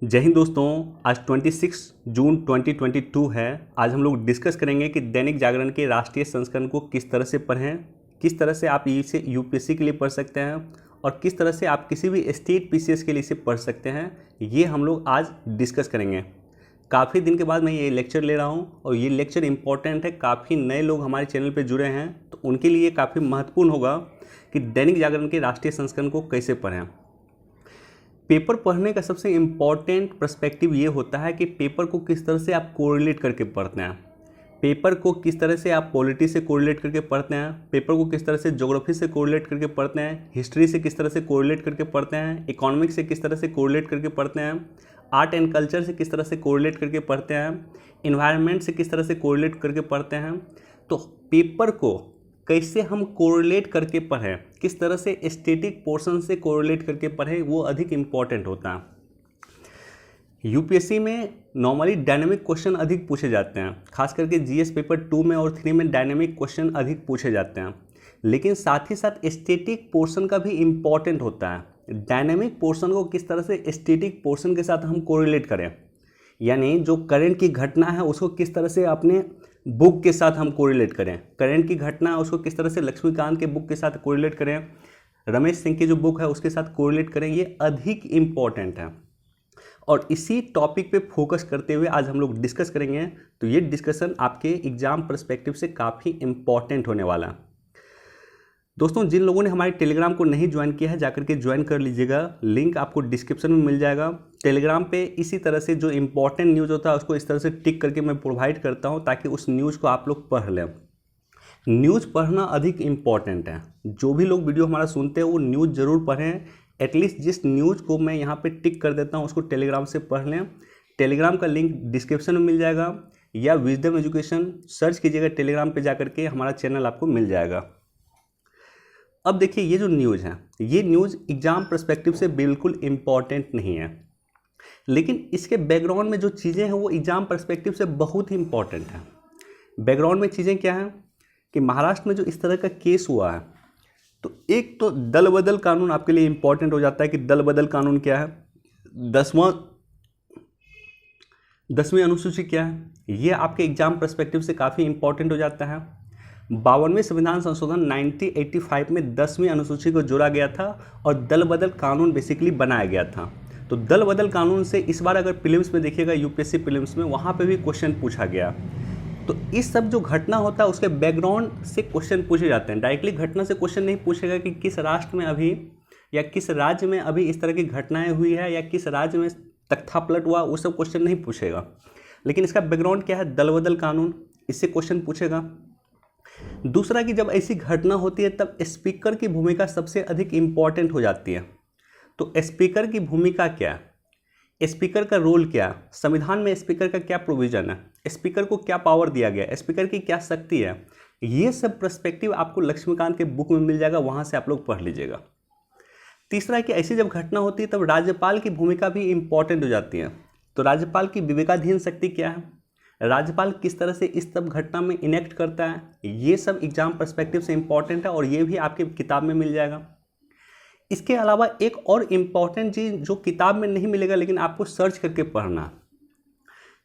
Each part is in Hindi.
जय हिंद दोस्तों। आज 26 जून 2022 है। आज हम लोग डिस्कस करेंगे कि दैनिक जागरण के राष्ट्रीय संस्करण को किस तरह से पढ़ें, किस तरह से आप इसे यूपीएससी के लिए पढ़ सकते हैं और किस तरह से आप किसी भी स्टेट पीसीएस के लिए इसे पढ़ सकते हैं। ये हम लोग आज डिस्कस करेंगे। काफ़ी दिन के बाद मैं ये लेक्चर ले रहा हूँ और ये लेक्चर इंपॉर्टेंट है। काफ़ी नए लोग हमारे चैनल पर जुड़े हैं तो उनके लिए काफ़ी महत्वपूर्ण होगा कि दैनिक जागरण के राष्ट्रीय संस्करण को कैसे पढ़ें। पेपर पढ़ने का सबसे इम्पॉर्टेंट पर्सपेक्टिव ये होता है कि पेपर को किस तरह से आप कोरिलेट करके पढ़ते हैं, पेपर को किस तरह से आप पॉलिटी से कोरिलेट करके पढ़ते हैं, पेपर को किस तरह से ज्योग्राफी से कोरिलेट करके पढ़ते हैं, हिस्ट्री से किस तरह से कोरिलेट करके पढ़ते हैं, इकोनॉमिक्स से किस तरह से कोरिलेट करके पढ़ते हैं, आर्ट एंड कल्चर से किस तरह से कोरिलेट करके पढ़ते हैं, इन्वायरमेंट से किस तरह से कोरिलेट करके पढ़ते हैं। तो पेपर को कैसे हम कोरिलेट करके पढ़ें, किस तरह से स्टैटिक पोर्शन से कोरिलेट करके पढ़ें, वो अधिक इम्पॉर्टेंट होता है। यूपीएससी में नॉर्मली डायनेमिक क्वेश्चन अधिक पूछे जाते हैं, खास करके जीएस पेपर 2 में और 3 में डायनेमिक क्वेश्चन अधिक पूछे जाते हैं, लेकिन साथ ही साथ स्टैटिक पोर्शन का भी इम्पॉर्टेंट होता है। डायनेमिक पोर्शन को किस तरह से स्टैटिक पोर्शन के साथ हम कोरिलेट करें, यानी जो करंट की घटना है उसको किस तरह से अपने बुक के साथ हम कोरिलेट करें, करंट की घटना है उसको किस तरह से लक्ष्मीकांत के बुक के साथ कोरिलेट करें, रमेश सिंह की जो बुक है उसके साथ कोरिलेट करें, ये अधिक इम्पॉर्टेंट है। और इसी टॉपिक पे फोकस करते हुए आज हम लोग डिस्कस करेंगे। तो ये डिस्कशन आपके एग्जाम पर्सपेक्टिव से काफ़ी इम्पॉर्टेंट होने वाला है। दोस्तों, जिन लोगों ने हमारे टेलीग्राम को नहीं ज्वाइन किया है जाकर के ज्वाइन कर लीजिएगा, लिंक आपको डिस्क्रिप्शन में मिल जाएगा। टेलीग्राम पे इसी तरह से जो इम्पोर्टेंट न्यूज़ होता है उसको इस तरह से टिक करके मैं प्रोवाइड करता हूँ ताकि उस न्यूज़ को आप लोग पढ़ लें। न्यूज़ पढ़ना अधिक इम्पॉर्टेंट है। जो भी लोग वीडियो हमारा सुनते हैं वो न्यूज़ ज़रूर पढ़ें। एटलीस्ट जिस न्यूज़ को मैं यहाँ पर टिक कर देता हूँ उसको टेलीग्राम से पढ़ लें। टेलीग्राम का लिंक डिस्क्रिप्शन में मिल जाएगा या विजडम एजुकेशन सर्च कीजिएगा टेलीग्राम पर जाकर के, हमारा चैनल आपको मिल जाएगा। अब देखिए, ये जो न्यूज़ है ये न्यूज़ एग्जाम पर्सपेक्टिव से बिल्कुल इम्पॉर्टेंट नहीं है, लेकिन इसके बैकग्राउंड में जो चीज़ें हैं वो एग्जाम पर्सपेक्टिव से बहुत ही इम्पॉर्टेंट है। बैकग्राउंड में चीज़ें क्या हैं कि महाराष्ट्र में जो इस तरह का केस हुआ है, तो एक तो दल बदल कानून आपके लिए इम्पॉर्टेंट हो जाता है कि दल बदल कानून क्या है, 10वीं अनुसूची क्या है, ये आपके एग्जाम पर्सपेक्टिव से काफ़ी इम्पॉर्टेंट हो जाता है। 52वें संविधान संशोधन 1985 में 10वीं अनुसूची को जोड़ा गया था और दल बदल कानून बेसिकली बनाया गया था। तो दल बदल कानून से इस बार अगर प्रीलिम्स में देखिएगा, यूपीएससी प्रीलिम्स में, वहाँ पे भी क्वेश्चन पूछा गया। तो इस सब जो घटना होता है उसके बैकग्राउंड से क्वेश्चन पूछे जाते हैं। डायरेक्टली घटना से क्वेश्चन नहीं पूछेगा कि किस राष्ट्र में अभी या किस राज्य में अभी इस तरह की घटनाएँ हुई है या किस राज्य में तख्ता पलट हुआ, वो सब क्वेश्चन नहीं पूछेगा। लेकिन इसका बैकग्राउंड क्या है, दल बदल कानून, इससे क्वेश्चन पूछेगा। दूसरा कि जब ऐसी घटना होती है तब स्पीकर की भूमिका सबसे अधिक इम्पॉर्टेंट हो जाती है। तो स्पीकर की भूमिका क्या है, स्पीकर का रोल क्या है, संविधान में स्पीकर का क्या प्रोविजन है, स्पीकर को क्या पावर दिया गया है, स्पीकर की क्या शक्ति है, ये सब पर्सपेक्टिव आपको लक्ष्मीकांत के बुक में मिल जाएगा, वहाँ से आप लोग पढ़ लीजिएगा। तीसरा कि ऐसी जब घटना होती है तब राज्यपाल की भूमिका भी इम्पॉर्टेंट हो जाती है। तो राज्यपाल की विवेकाधीन शक्ति क्या है, राज्यपाल किस तरह से इस सब घटना में इनेक्ट करता है, ये सब एग्जाम पर्सपेक्टिव से इम्पॉर्टेंट है और ये भी आपके किताब में मिल जाएगा। इसके अलावा एक और इम्पॉर्टेंट चीज़ जो किताब में नहीं मिलेगा लेकिन आपको सर्च करके पढ़ना,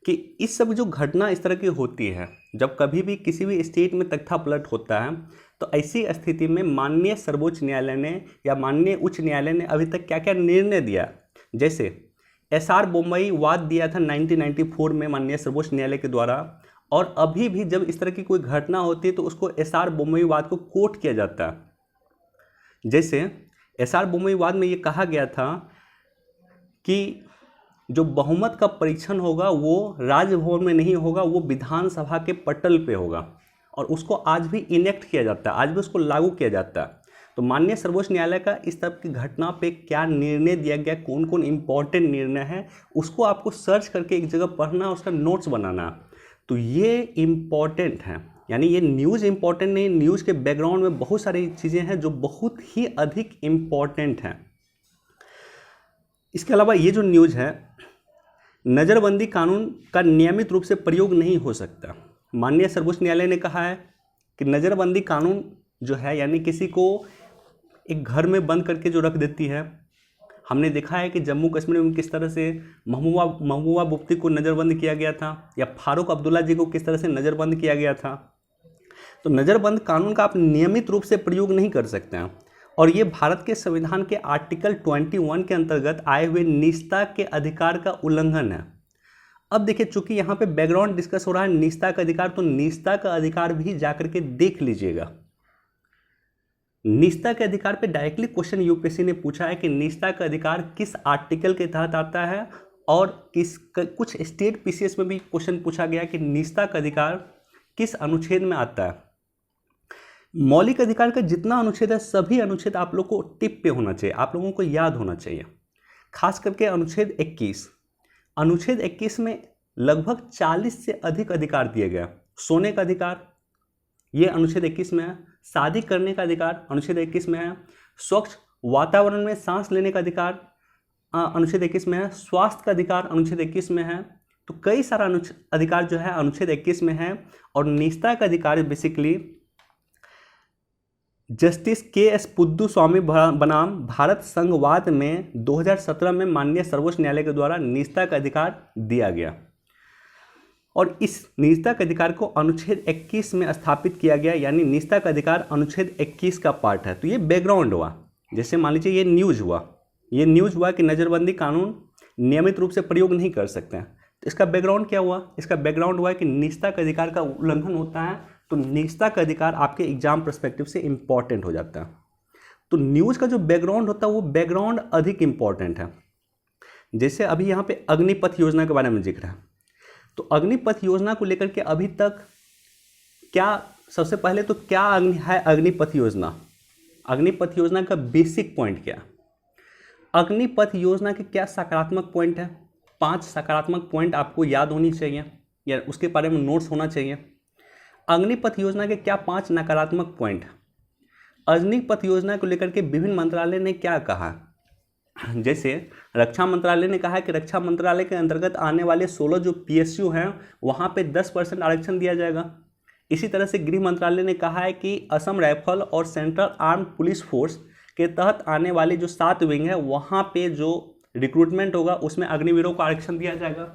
कि इस सब जो घटना इस तरह की होती है, जब कभी भी किसी भी स्टेट में तख्ता पलट होता है तो ऐसी स्थिति में माननीय सर्वोच्च न्यायालय ने या माननीय उच्च न्यायालय ने अभी तक क्या क्या निर्णय दिया। जैसे एसआर बोम्मई वाद दिया था 1994 में माननीय सर्वोच्च न्यायालय के द्वारा, और अभी भी जब इस तरह की कोई घटना होती है तो उसको एसआर बोम्मई वाद को कोट किया जाता है। जैसे एसआर बोम्मई वाद में ये कहा गया था कि जो बहुमत का परीक्षण होगा वो राजभवन में नहीं होगा, वो विधानसभा के पटल पे होगा, और उसको आज भी इनेक्ट किया जाता है, आज भी उसको लागू किया जाता है। तो माननीय सर्वोच्च न्यायालय का इस तरह की घटना पे क्या निर्णय दिया गया, कौन कौन इंपॉर्टेंट निर्णय है, उसको आपको सर्च करके एक जगह पढ़ना, उसका नोट्स बनाना। तो ये इम्पॉर्टेंट है, यानी ये न्यूज़ इम्पॉर्टेंट नहीं, न्यूज़ के बैकग्राउंड में बहुत सारी चीज़ें हैं जो बहुत ही अधिक इम्पॉर्टेंट हैं। इसके अलावा ये जो न्यूज़ है, नज़रबंदी कानून का नियमित रूप से प्रयोग नहीं हो सकता। माननीय सर्वोच्च न्यायालय ने कहा है कि नज़रबंदी कानून जो है, यानी किसी को एक घर में बंद करके जो रख देती है, हमने देखा है कि जम्मू कश्मीर में किस तरह से महबूबा मुफ्ती को नज़रबंद किया गया था, या फारूक अब्दुल्ला जी को किस तरह से नज़रबंद किया गया था। तो नज़रबंद कानून का आप नियमित रूप से प्रयोग नहीं कर सकते हैं, और ये भारत के संविधान के आर्टिकल 21 के अंतर्गत आए हुए निजता के अधिकार का उल्लंघन है। अब देखिए, चूंकि यहाँ पे बैकग्राउंड डिस्कस हो रहा है निजता का अधिकार, तो निजता का अधिकार भी जाकर के देख लीजिएगा। निजता के अधिकार पे डायरेक्टली क्वेश्चन यूपीएससी ने पूछा है कि निजता का अधिकार किस आर्टिकल के तहत आता है, और कुछ स्टेट पीसीएस में भी क्वेश्चन पूछा गया कि निजता का अधिकार किस अनुच्छेद में आता है। मौलिक अधिकार का जितना अनुच्छेद है, सभी अनुच्छेद आप लोग को टिप पे होना चाहिए, आप लोगों को याद होना चाहिए। खास करके अनुच्छेद 21 में लगभग 40 से अधिक अधिकार दिए गए। सोने का अधिकार ये अनुच्छेद 21 में है, शादी करने का अधिकार अनुच्छेद 21 में है, स्वच्छ वातावरण में सांस लेने का अधिकार अनुच्छेद 21 में है, स्वास्थ्य का अधिकार अनुच्छेद 21 में है। तो कई सारा अधिकार जो है अनुच्छेद 21 में है। और निजता का अधिकार बेसिकली जस्टिस के.एस. पुद्दुस्वामी बनाम भारत संघवाद में 2017 में माननीय सर्वोच्च न्यायालय के द्वारा निजता का अधिकार दिया गया, और इस निजता के अधिकार को अनुच्छेद 21 में स्थापित किया गया, यानी निजता का अधिकार अनुच्छेद 21 का पार्ट है। तो ये बैकग्राउंड हुआ। जैसे मान लीजिए ये न्यूज़ हुआ कि नज़रबंदी कानून नियमित रूप से प्रयोग नहीं कर सकते हैं। तो इसका बैकग्राउंड क्या हुआ? इसका बैकग्राउंड हुआ कि निजता के अधिकार का उल्लंघन होता है, तो निजता का अधिकार आपके एग्जाम पर्सपेक्टिव से इंपॉर्टेंट हो जाता है। तो न्यूज़ का जो बैकग्राउंड होता है वो बैकग्राउंड अधिक इंपॉर्टेंट है। जैसे अभी यहाँ पे अग्निपथ योजना के बारे में जिक्र है, तो अग्निपथ योजना को लेकर के अभी तक सबसे पहले तो क्या है अग्निपथ योजना? अग्निपथ योजना का बेसिक पॉइंट क्या? अग्निपथ योजना के क्या सकारात्मक पॉइंट है? 5 सकारात्मक पॉइंट आपको याद होनी चाहिए, या उसके बारे में नोट्स होना चाहिए। अग्निपथ योजना के क्या 5 नकारात्मक पॉइंट? अग्निपथ योजना को लेकर के विभिन्न मंत्रालय ने क्या कहा? जैसे रक्षा मंत्रालय ने कहा है कि रक्षा मंत्रालय के अंतर्गत आने वाले 16 जो पीएसयू हैं वहाँ पे 10% आरक्षण दिया जाएगा। इसी तरह से गृह मंत्रालय ने कहा है कि असम राइफल और सेंट्रल आर्म पुलिस फोर्स के तहत आने वाले जो 7 विंग है वहाँ पे जो रिक्रूटमेंट होगा उसमें अग्निवीरों को आरक्षण दिया जाएगा।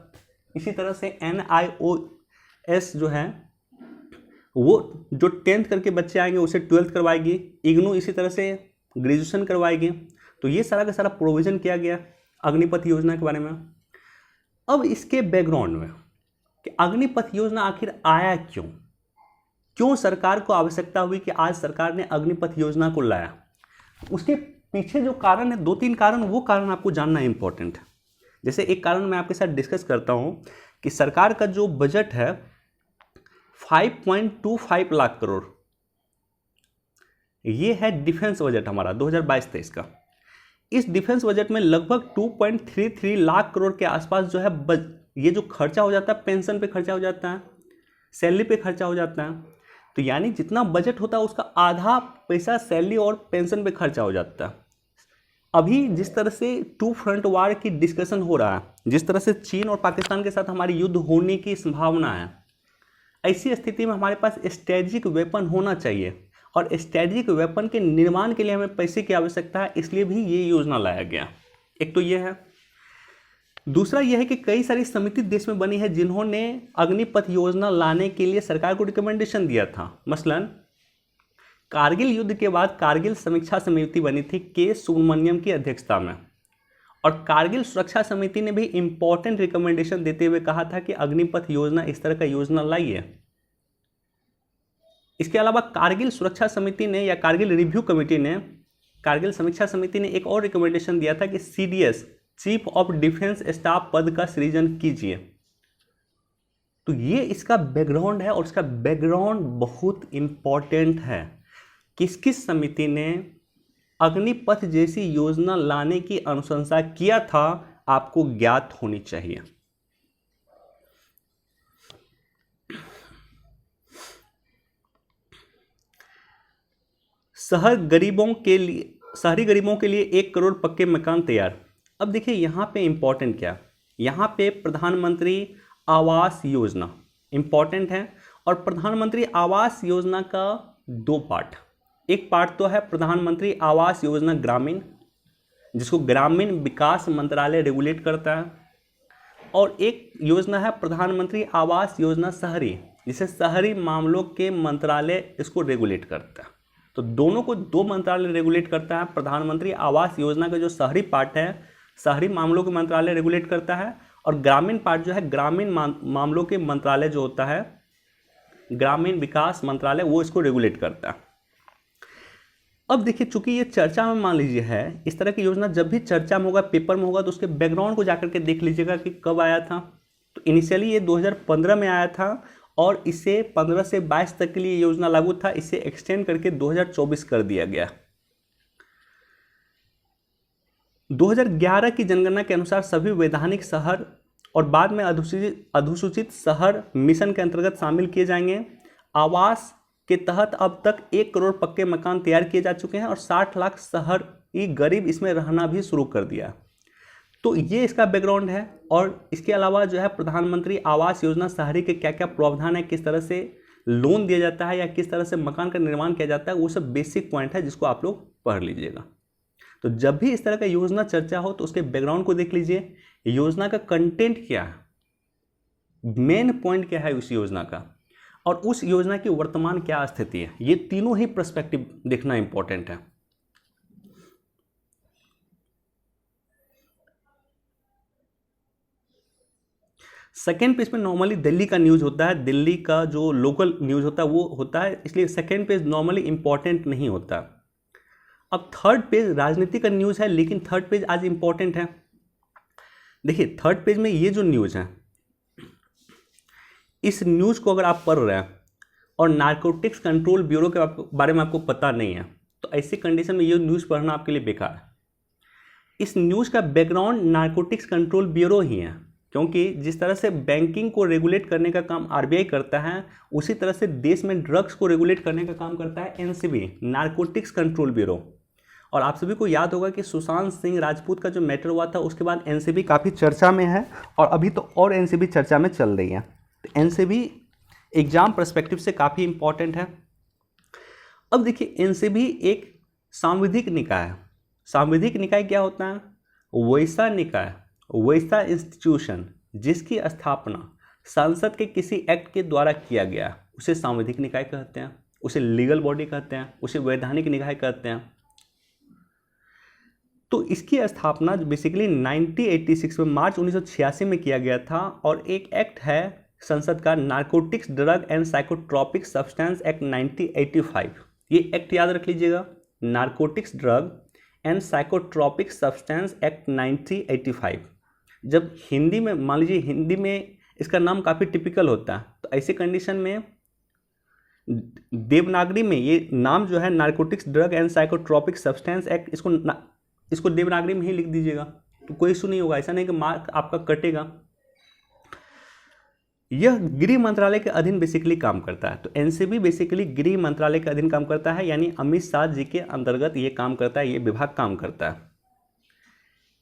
इसी तरह से NIOS जो है वो जो 10th करके बच्चे आएंगे उसे 12th करवाएगी। इग्नू इसी तरह से ग्रेजुएशन करवाएगी। तो ये सारा का सारा प्रोविज़न किया गया अग्निपथ योजना के बारे में। अब इसके बैकग्राउंड में कि अग्निपथ योजना आखिर आया क्यों सरकार को आवश्यकता हुई कि आज सरकार ने अग्निपथ योजना को लाया, उसके पीछे जो कारण है 2-3 कारण, वो कारण आपको जानना इंपॉर्टेंट है। जैसे एक कारण मैं आपके साथ डिस्कस करता हूं कि सरकार का जो बजट है 5.25 लाख करोड़, ये है डिफेंस बजट हमारा 2022-23 का। इस डिफेंस बजट में लगभग 2.33 लाख करोड़ के आसपास जो है ये जो खर्चा हो जाता है, पेंशन पे खर्चा हो जाता है, सैलरी पे खर्चा हो जाता है। तो यानी जितना बजट होता है उसका आधा पैसा सैलरी और पेंशन पे खर्चा हो जाता है। अभी जिस तरह से 2 फ्रंट वार की डिस्कशन हो रहा है, जिस तरह से चीन और पाकिस्तान के साथ हमारी युद्ध होने की संभावना है, ऐसी स्थिति में हमारे पास स्ट्रेटेजिक वेपन होना चाहिए, और स्ट्रेटेजिक वेपन के निर्माण के लिए हमें पैसे की आवश्यकता है, इसलिए भी ये योजना लाया गया। एक तो ये है। दूसरा यह है कि कई सारी समिति देश में बनी है जिन्होंने अग्निपथ योजना लाने के लिए सरकार को रिकमेंडेशन दिया था। मसलन कारगिल युद्ध के बाद कारगिल समीक्षा समिति बनी थी के सुब्रमण्यम की अध्यक्षता में, और कारगिल सुरक्षा समिति ने भी इंपॉर्टेंट रिकमेंडेशन देते हुए कहा था कि अग्निपथ योजना इस तरह का योजना लाइए। इसके अलावा कारगिल सुरक्षा समिति ने या कारगिल रिव्यू कमेटी ने, कारगिल समीक्षा समिति ने एक और रिकमेंडेशन दिया था कि CDS chief of defence staff पद का सृजन कीजिए। तो ये इसका बैकग्राउंड है, और इसका बैकग्राउंड बहुत इंपॉर्टेंट है। किस किस समिति ने अग्निपथ जैसी योजना लाने की अनुशंसा किया था, आपको ज्ञात होनी चाहिए। शहरी गरीबों के लिए 1 करोड़ पक्के मकान तैयार। अब देखिए यहाँ पे इंपॉर्टेंट क्या, यहाँ पे प्रधानमंत्री आवास योजना इंपॉर्टेंट है, और प्रधानमंत्री आवास योजना का 2 पार्ट। एक पार्ट तो है प्रधानमंत्री आवास योजना ग्रामीण, जिसको ग्रामीण विकास मंत्रालय रेगुलेट करता है, और एक योजना है प्रधानमंत्री आवास योजना शहरी, जिसे शहरी मामलों के मंत्रालय इसको रेगुलेट करता है। तो दोनों को दो मंत्रालय रेगुलेट करता है। प्रधानमंत्री आवास योजना का जो शहरी पार्ट है शहरी मामलों के मंत्रालय रेगुलेट करता है, और ग्रामीण पार्ट जो है ग्रामीण मामलों के मंत्रालय जो होता है ग्रामीण विकास मंत्रालय, वो इसको रेगुलेट करता है। अब देखिए, चूंकि ये चर्चा में मान लीजिए है, इस तरह की योजना जब भी चर्चा में होगा, पेपर में होगा, तो उसके बैकग्राउंड को जाकर के देख लीजिएगा कि कब आया था। तो इनिशियली ये 2015 में आया था, और इसे 15 से 22 तक के लिए योजना लागू था। इसे एक्सटेंड करके 2024 कर दिया गया। 2011 की जनगणना के अनुसार सभी वैधानिक शहर और बाद में अधिसूचित शहर मिशन के अंतर्गत शामिल किए जाएंगे। आवास के तहत अब तक 1 करोड़ पक्के मकान तैयार किए जा चुके हैं, और 60 लाख शहरी गरीब इसमें रहना भी शुरू कर दिया। तो ये इसका बैकग्राउंड है। और इसके अलावा जो है प्रधानमंत्री आवास योजना शहरी के क्या क्या प्रावधान है, किस तरह से लोन दिया जाता है या किस तरह से मकान का निर्माण किया जाता है, वो सब बेसिक पॉइंट है जिसको आप लोग पढ़ लीजिएगा। तो जब भी इस तरह का योजना चर्चा हो तो उसके बैकग्राउंड को देख लीजिए, योजना का कंटेंट क्या है, मेन पॉइंट क्या है उस योजना का, और उस योजना की वर्तमान क्या स्थिति है। ये तीनों ही पर्सपेक्टिव देखना इंपॉर्टेंट है। सेकेंड पेज में नॉर्मली दिल्ली का न्यूज होता है, दिल्ली का जो लोकल न्यूज होता है वो होता है, इसलिए सेकेंड पेज नॉर्मली इंपॉर्टेंट नहीं होता। अब थर्ड पेज राजनीति का न्यूज है, लेकिन थर्ड पेज आज इंपॉर्टेंट है। देखिए, थर्ड पेज में ये जो न्यूज है, इस न्यूज को अगर आप पढ़ रहे हैं और नारकोटिक्स कंट्रोल ब्यूरो के बारे में आपको पता नहीं है, तो ऐसी कंडीशन में ये न्यूज पढ़ना आपके लिए बेकार है। इस न्यूज का बैकग्राउंड नारकोटिक्स कंट्रोल ब्यूरो ही है, क्योंकि जिस तरह से बैंकिंग को रेगुलेट करने का काम आरबीआई करता है, उसी तरह से देश में ड्रग्स को रेगुलेट करने का काम करता है एनसीबी, नारकोटिक्स कंट्रोल ब्यूरो। और आप सभी को याद होगा कि सुशांत सिंह राजपूत का जो मैटर हुआ था, उसके बाद एनसीबी काफ़ी चर्चा में है, और अभी तो और एनसीबी चर्चा में चल रही है। तो एनसीबी एग्जाम पर्सपेक्टिव से काफ़ी इंपॉर्टेंट है। अब देखिए, एनसीबी एक सांविधिक निकाय है। सांविधिक निकाय क्या होता है? वैसा निकाय, वैसा इंस्टीट्यूशन जिसकी स्थापना संसद के किसी एक्ट के द्वारा किया गया, उसे सांविधिक निकाय कहते हैं, उसे लीगल बॉडी कहते हैं, उसे वैधानिक निकाय कहते हैं। तो इसकी स्थापना बेसिकली 1986 में मार्च 1986 में किया गया था, और एक एक्ट है संसद का, narcotics drug and psychotropic substance act 1985। ये एक्ट याद रख लीजिएगा, narcotics drug and psychotropic substance act 1985। जब हिंदी में, मान लीजिए हिंदी में इसका नाम काफ़ी टिपिकल होता है, तो ऐसी कंडीशन में देवनागरी में ये नाम जो है narcotics drug and psychotropic substance act, इसको देवनागरी में ही लिख दीजिएगा, तो कोई इशू नहीं होगा। ऐसा नहीं कि मार्क आपका कटेगा। यह गृह मंत्रालय के अधीन बेसिकली काम करता है। तो एनसीबी बेसिकली गृह मंत्रालय के अधीन काम करता है, यानी अमित शाह जी के अंतर्गत ये काम करता है, ये विभाग काम करता है।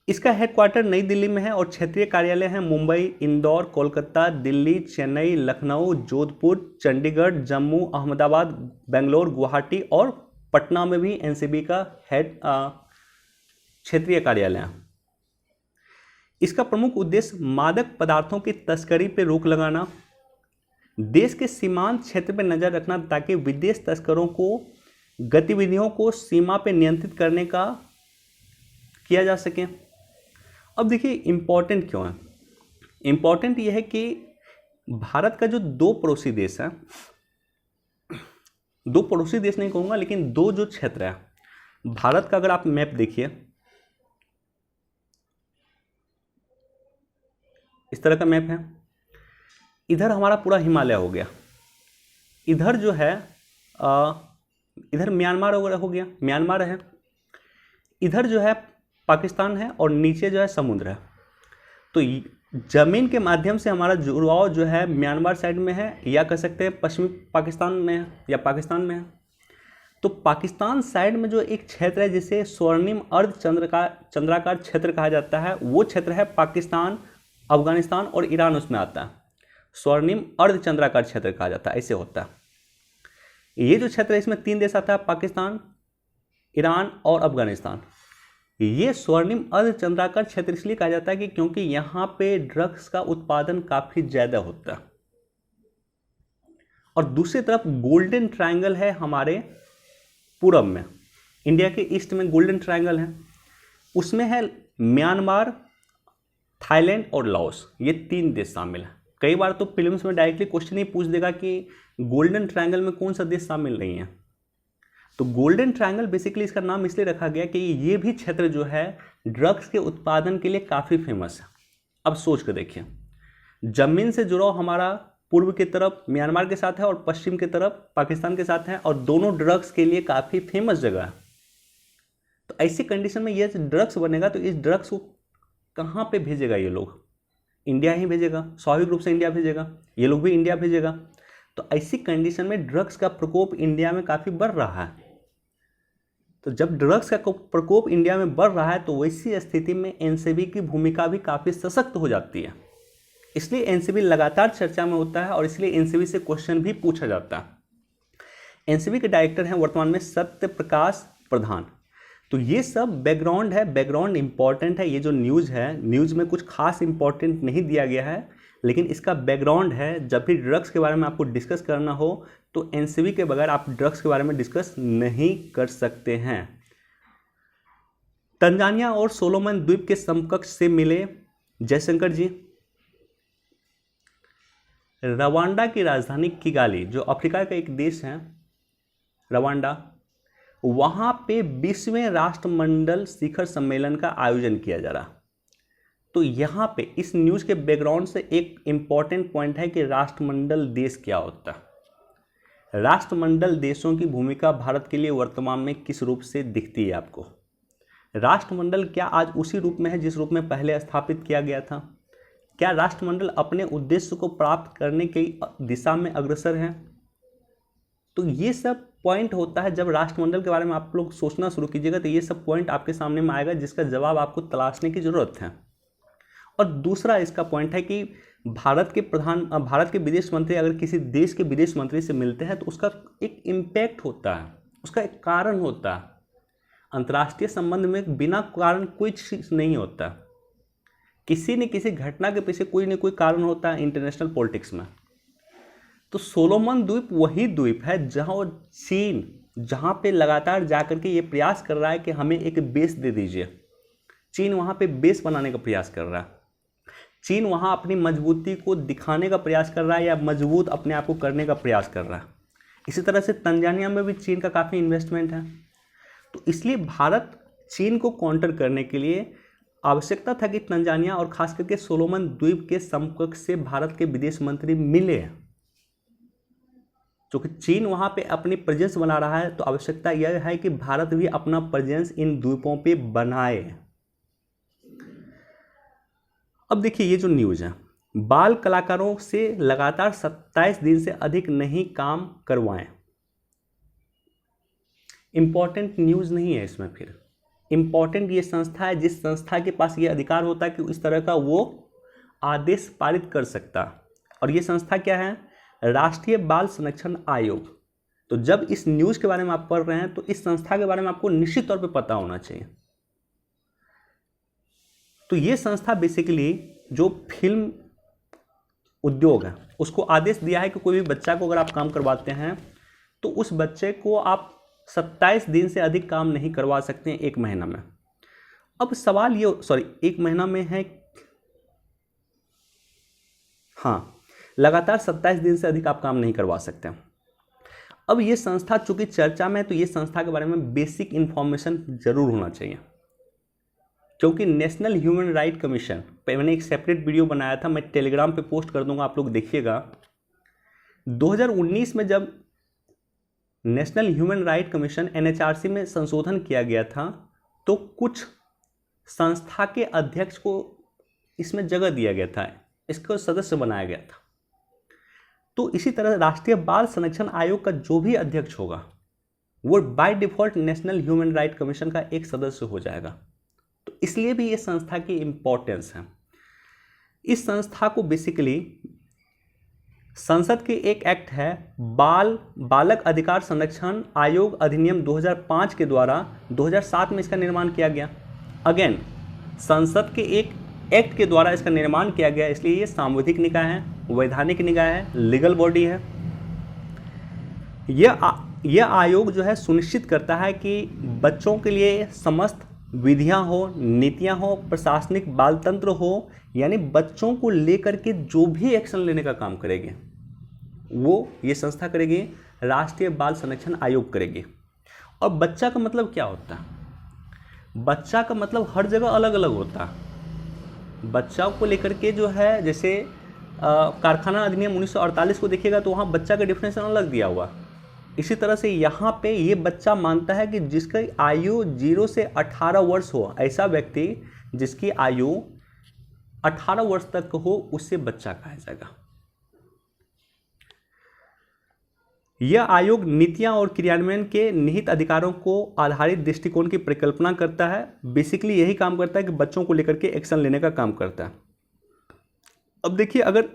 इसका हेडक्वार्टर नई दिल्ली में है, और क्षेत्रीय कार्यालय हैं मुंबई, इंदौर, कोलकाता, दिल्ली, चेन्नई, लखनऊ, जोधपुर, चंडीगढ़, जम्मू, अहमदाबाद, बेंगलोर, गुवाहाटी और पटना में भी एनसीबी का हेड क्षेत्रीय कार्यालय है। इसका प्रमुख उद्देश्य मादक पदार्थों की तस्करी पर रोक लगाना, देश के सीमांत क्षेत्र पर नजर रखना, ताकि विदेश तस्करों को गतिविधियों को सीमा पर नियंत्रित करने का किया जा सके। अब देखिए, इंपॉर्टेंट क्यों है? इंपॉर्टेंट यह है कि भारत का जो दो पड़ोसी देश है, दो पड़ोसी देश नहीं कहूँगा, लेकिन दो जो क्षेत्र है भारत का, अगर आप मैप देखिए, इस तरह का मैप है। इधर हमारा पूरा हिमालय हो गया, इधर जो है इधर म्यांमार वगैरह हो गया, म्यांमार है, इधर जो है पाकिस्तान है, और नीचे जो है समुद्र है। तो जमीन के माध्यम से हमारा जुड़ाव जो है म्यांमार साइड में है, या कह सकते हैं पश्चिमी पाकिस्तान में है, या पाकिस्तान में है। तो पाकिस्तान साइड में जो एक क्षेत्र है जिसे स्वर्णिम अर्ध चंद्राकार क्षेत्र कहा जाता है, वो क्षेत्र है पाकिस्तान, अफगानिस्तान और ईरान उसमें आता है। स्वर्णिम अर्ध चंद्राकार क्षेत्र कहा जाता है, ऐसे होता है। ये जो क्षेत्र है इसमें 3 देश आता है, पाकिस्तान, ईरान और अफगानिस्तान। ये स्वर्णिम अर्धचंद्राकार क्षेत्र इसलिए कहा जाता है कि क्योंकि यहाँ पे ड्रग्स का उत्पादन काफी ज्यादा होता है। और दूसरी तरफ गोल्डन ट्रायंगल है हमारे पूरब में, इंडिया के ईस्ट में गोल्डन ट्रायंगल है, उसमें है म्यांमार, थाईलैंड और लाओस, ये 3 देश शामिल हैं। कई बार तो फिल्म्स में डायरेक्टली क्वेश्चन ही पूछ देगा कि गोल्डन ट्रायंगल में कौन सा देश शामिल नहीं है। तो गोल्डन ट्रायंगल बेसिकली इसका नाम इसलिए रखा गया कि ये भी क्षेत्र जो है ड्रग्स के उत्पादन के लिए काफ़ी फेमस है। अब सोच कर देखिए, जमीन से जुड़ाव हमारा पूर्व की तरफ म्यांमार के साथ है और पश्चिम की तरफ पाकिस्तान के साथ है, और दोनों ड्रग्स के लिए काफ़ी फेमस जगह है। तो ऐसी कंडीशन में ये ड्रग्स बनेगा तो इस ड्रग्स को कहाँ पे भेजेगा ये लोग? इंडिया ही भेजेगा, स्वाभाविक रूप से इंडिया भेजेगा, ये लोग भी इंडिया भेजेगा। तो ऐसी कंडीशन में ड्रग्स का प्रकोप इंडिया में काफ़ी बढ़ रहा है। तो जब ड्रग्स का प्रकोप इंडिया में बढ़ रहा है तो वैसी स्थिति में एनसीबी की भूमिका भी काफ़ी सशक्त हो जाती है। इसलिए एनसीबी लगातार चर्चा में होता है और इसलिए एनसीबी से क्वेश्चन भी पूछा जाता है। एनसीबी के डायरेक्टर हैं वर्तमान में सत्य प्रकाश प्रधान। तो ये सब बैकग्राउंड है, बैकग्राउंड इंपॉर्टेंट है। ये जो न्यूज़ है, न्यूज़ में कुछ खास इंपॉर्टेंट नहीं दिया गया है, लेकिन इसका बैकग्राउंड है। जब भी ड्रग्स के बारे में आपको डिस्कस करना हो तो एनसीबी के बगैर आप ड्रग्स के बारे में डिस्कस नहीं कर सकते हैं। तंजानिया और सोलोमन द्वीप के समकक्ष से मिले जयशंकर जी। रवांडा की राजधानी किगाली, जो अफ्रीका का एक देश है रवांडा, वहां पे 20वें राष्ट्रमंडल शिखर सम्मेलन का आयोजन किया जा रहा। तो यहाँ पे इस न्यूज़ के बैकग्राउंड से एक इम्पॉर्टेंट पॉइंट है कि राष्ट्रमंडल देश क्या होता है। राष्ट्रमंडल देशों की भूमिका भारत के लिए वर्तमान में किस रूप से दिखती है आपको? राष्ट्रमंडल क्या आज उसी रूप में है जिस रूप में पहले स्थापित किया गया था? क्या राष्ट्रमंडल अपने उद्देश्य को प्राप्त करने की दिशा में अग्रसर है? तो ये सब पॉइंट होता है जब राष्ट्रमंडल के बारे में आप लोग सोचना शुरू कीजिएगा तो ये सब पॉइंट आपके सामने में आएगा जिसका जवाब आपको तलाशने की जरूरत है। और दूसरा इसका पॉइंट है कि भारत के विदेश मंत्री अगर किसी देश के विदेश मंत्री से मिलते हैं तो उसका एक इम्पैक्ट होता है, उसका एक कारण होता है। अंतर्राष्ट्रीय संबंध में बिना कारण कोई चीज नहीं होता, किसी न किसी घटना के पीछे कोई न कोई कारण होता है इंटरनेशनल पॉलिटिक्स में। तो सोलोमन द्वीप वही द्वीप है जहाँ पे लगातार जाकर के ये प्रयास कर रहा है कि हमें एक बेस दे दीजिए। चीन वहाँ पे बेस बनाने का प्रयास कर रहा है। चीन वहाँ अपनी मजबूती को दिखाने का प्रयास कर रहा है या मजबूत अपने आप को करने का प्रयास कर रहा है। इसी तरह से तंजानिया में भी चीन का काफ़ी इन्वेस्टमेंट है। तो इसलिए भारत चीन को काउंटर करने के लिए आवश्यकता था कि तंजानिया और खास करके सोलोमन द्वीप के समकक्ष से भारत के विदेश मंत्री मिले। क्योंकि चीन वहाँ पे अपनी प्रेजेंस बना रहा है तो आवश्यकता यह है कि भारत भी अपना प्रेजेंस इन द्वीपों पे बनाए। अब देखिए ये जो न्यूज़ है, बाल कलाकारों से लगातार 27 दिन से अधिक नहीं काम करवाएं। इंपॉर्टेंट न्यूज़ नहीं है इसमें। फिर इंपॉर्टेंट ये संस्था है जिस संस्था के पास ये अधिकार होता है कि इस तरह का वो आदेश पारित कर सकता। और ये संस्था क्या है? राष्ट्रीय बाल संरक्षण आयोग। तो जब इस न्यूज़ के बारे में आप पढ़ रहे हैं तो इस संस्था के बारे में आपको निश्चित तौर पे पता होना चाहिए। तो ये संस्था बेसिकली जो फिल्म उद्योग है उसको आदेश दिया है कि कोई भी बच्चा को अगर आप काम करवाते हैं तो उस बच्चे को आप 27 दिन से अधिक काम नहीं करवा सकते हैं 1 महीना में। अब सवाल ये 1 महीना में है, हाँ, लगातार 27 दिन से अधिक आप काम नहीं करवा सकते। अब ये संस्था चूंकि चर्चा में है तो ये संस्था के बारे में बेसिक इंफॉर्मेशन जरूर होना चाहिए, क्योंकि नेशनल ह्यूमन राइट कमीशन पे मैंने एक सेपरेट वीडियो बनाया था, मैं टेलीग्राम पे पोस्ट कर दूंगा, आप लोग देखिएगा। 2019 में जब national human right commission NHRC में संशोधन किया गया था तो कुछ संस्था के अध्यक्ष को इसमें जगह दिया गया था, इसको सदस्य बनाया गया था। तो इसी तरह राष्ट्रीय बाल संरक्षण आयोग का जो भी अध्यक्ष होगा वो by default national human right commission का एक सदस्य हो जाएगा। तो इसलिए भी ये संस्था की इंपॉर्टेंस है। इस संस्था को बेसिकली संसद के एक एक्ट है बालक अधिकार संरक्षण आयोग अधिनियम 2005 के द्वारा 2007 में इसका निर्माण किया गया। अगेन संसद के एक एक्ट के द्वारा इसका निर्माण किया गया, इसलिए ये सांविधिक निकाय है, वैधानिक निकाय है, लीगल बॉडी है। यह आयोग जो है सुनिश्चित करता है कि बच्चों के लिए समस्त विधियां हो, नीतियां हो, प्रशासनिक बाल तंत्र हो, यानी बच्चों को लेकर के जो भी एक्शन लेने का काम करेगी वो ये संस्था करेगी, राष्ट्रीय बाल संरक्षण आयोग करेगी। और बच्चा का मतलब क्या होता है? बच्चा का मतलब हर जगह अलग अलग होता है। बच्चा को लेकर के जो है, जैसे कारखाना अधिनियम 1948 को देखिएगा तो वहाँ बच्चा का डिफिनेशन अलग दिया हुआ। इसी तरह से यहाँ पे ये बच्चा मानता है कि जिसकी आयु 0 से 18 वर्ष हो, ऐसा व्यक्ति जिसकी आयु 18 वर्ष तक हो उससे बच्चा कहा जाएगा। यह आयोग नीतियां और क्रियान्वयन के निहित अधिकारों को आधारित दृष्टिकोण की परिकल्पना करता है। बेसिकली यही काम करता है कि बच्चों को लेकर के एक्शन लेने का काम करता है। अब देखिए, अगर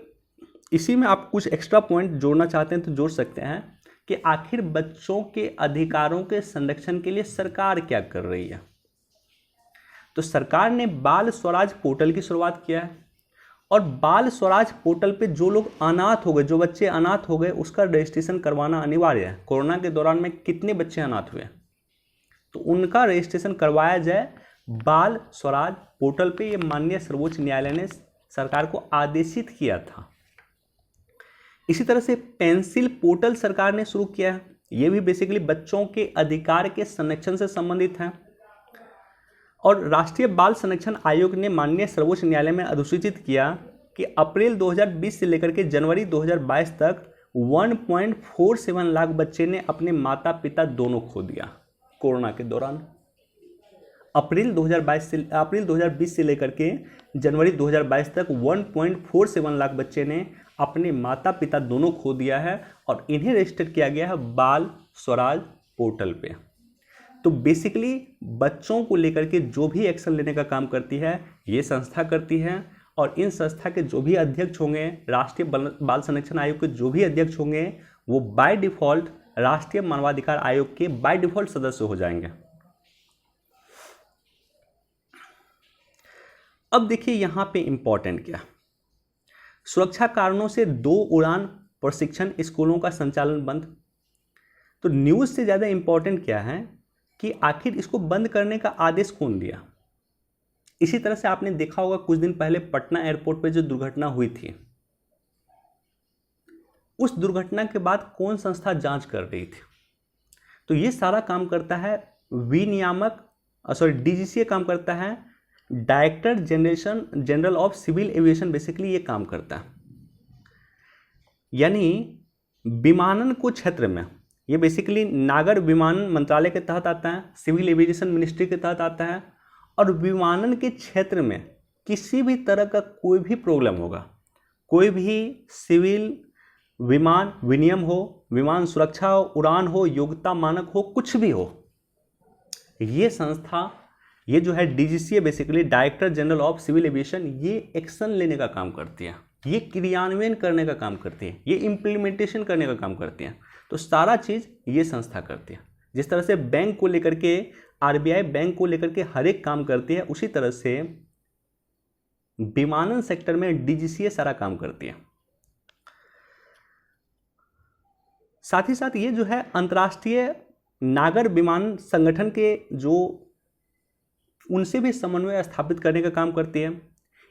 इसी में आप कुछ एक्स्ट्रा पॉइंट जोड़ना चाहते हैं तो जोड़ सकते हैं कि आखिर बच्चों के अधिकारों के संरक्षण के लिए सरकार क्या कर रही है। तो सरकार ने बाल स्वराज पोर्टल की शुरुआत किया है, और बाल स्वराज पोर्टल पे जो लोग अनाथ हो गए, जो बच्चे अनाथ हो गए, उसका रजिस्ट्रेशन करवाना अनिवार्य है। कोरोना के दौरान में कितने बच्चे अनाथ हुए तो उनका रजिस्ट्रेशन करवाया जाए बाल स्वराज पोर्टल पे। ये माननीय सर्वोच्च न्यायालय ने सरकार को आदेशित किया था। इसी तरह से पेंसिल पोर्टल सरकार ने शुरू किया है। ये भी बेसिकली बच्चों के अधिकार के संरक्षण से संबंधित है। और राष्ट्रीय बाल संरक्षण आयोग ने माननीय सर्वोच्च न्यायालय में अधिसूचित किया कि अप्रैल 2020 से लेकर के जनवरी 2022 तक 1.47 लाख बच्चे ने अपने माता पिता दोनों खो दिया कोरोना के दौरान। अप्रैल 2020 से लेकर के जनवरी 2022 तक 1.47 लाख बच्चे ने अपने माता पिता दोनों खो दिया है, और इन्हें रजिस्टर किया गया है बाल स्वराज पोर्टल पे। तो बेसिकली बच्चों को लेकर के जो भी एक्शन लेने का काम करती है ये संस्था करती है, और इन संस्था के जो भी अध्यक्ष होंगे, राष्ट्रीय बाल संरक्षण आयोग के जो भी अध्यक्ष होंगे, वो बाय डिफॉल्ट राष्ट्रीय मानवाधिकार आयोग के बाय डिफॉल्ट सदस्य हो जाएंगे। अब देखिए यहाँ पे इंपॉर्टेंट क्या, सुरक्षा कारणों से 2 उड़ान प्रशिक्षण स्कूलों का संचालन बंद। तो न्यूज से ज्यादा इंपॉर्टेंट क्या है कि आखिर इसको बंद करने का आदेश कौन दिया। इसी तरह से आपने देखा होगा कुछ दिन पहले पटना एयरपोर्ट पे जो दुर्घटना हुई थी, उस दुर्घटना के बाद कौन संस्था जांच कर रही थी। तो ये सारा काम करता है डीजीसीए काम करता है, director general of civil aviation basically ये काम करता है। यानी विमानन को क्षेत्र में ये बेसिकली नागर विमानन मंत्रालय के तहत आता है, सिविल एविएशन मिनिस्ट्री के तहत आता है, और विमानन के क्षेत्र में किसी भी तरह का कोई भी प्रॉब्लम होगा, कोई भी सिविल विमान विनियम हो, विमान सुरक्षा हो, उड़ान हो, योग्यता मानक हो, कुछ भी हो, ये संस्था, ये जो है DGCA basically director general of civil aviation, ये एक्शन लेने का काम करती है, ये क्रियान्वयन करने का काम करती है, ये इम्प्लीमेंटेशन करने का काम करती है। तो सारा चीज़ ये संस्था करती है। जिस तरह से बैंक को लेकर के आरबीआई बैंक को लेकर के हर एक काम करती है, उसी तरह से विमानन सेक्टर में डीजीसीए सारा काम करती है। साथ ही साथ ये जो है अंतर्राष्ट्रीय नागर विमान संगठन के जो उनसे भी समन्वय स्थापित करने का काम करती है।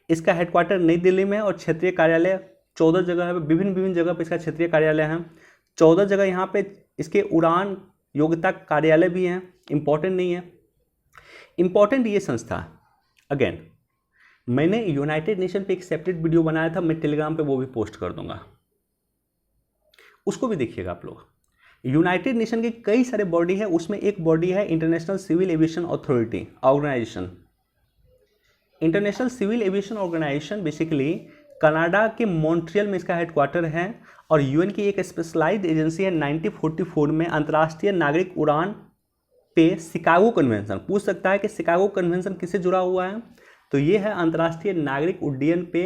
इसका हेडक्वार्टर नई दिल्ली में है और क्षेत्रीय कार्यालय 14 जगह है, विभिन्न जगह पर इसका क्षेत्रीय कार्यालय है। 14 जगह यहाँ पे इसके उड़ान योग्यता कार्यालय भी हैं। इंपॉर्टेंट नहीं है, इंपॉर्टेंट ये संस्था। अगेन मैंने यूनाइटेड नेशन पे एक सेपरेट वीडियो बनाया था, मैं टेलीग्राम पे वो भी पोस्ट कर दूंगा, उसको भी देखिएगा आप लोग। यूनाइटेड नेशन के कई सारे बॉडी है, उसमें एक बॉडी है international civil aviation authority organisation. International civil aviation organisation basically Canada के मॉन्ट्रियल में इसका हेडक्वार्टर है, और यूएन की एक स्पेशलाइज्ड एजेंसी है। 1944 में अंतर्राष्ट्रीय नागरिक उड़ान पे शिकागो कन्वेंशन, पूछ सकता है कि शिकागो कन्वेंशन किससे जुड़ा हुआ है, तो ये है अंतर्राष्ट्रीय नागरिक उड्डयन पे,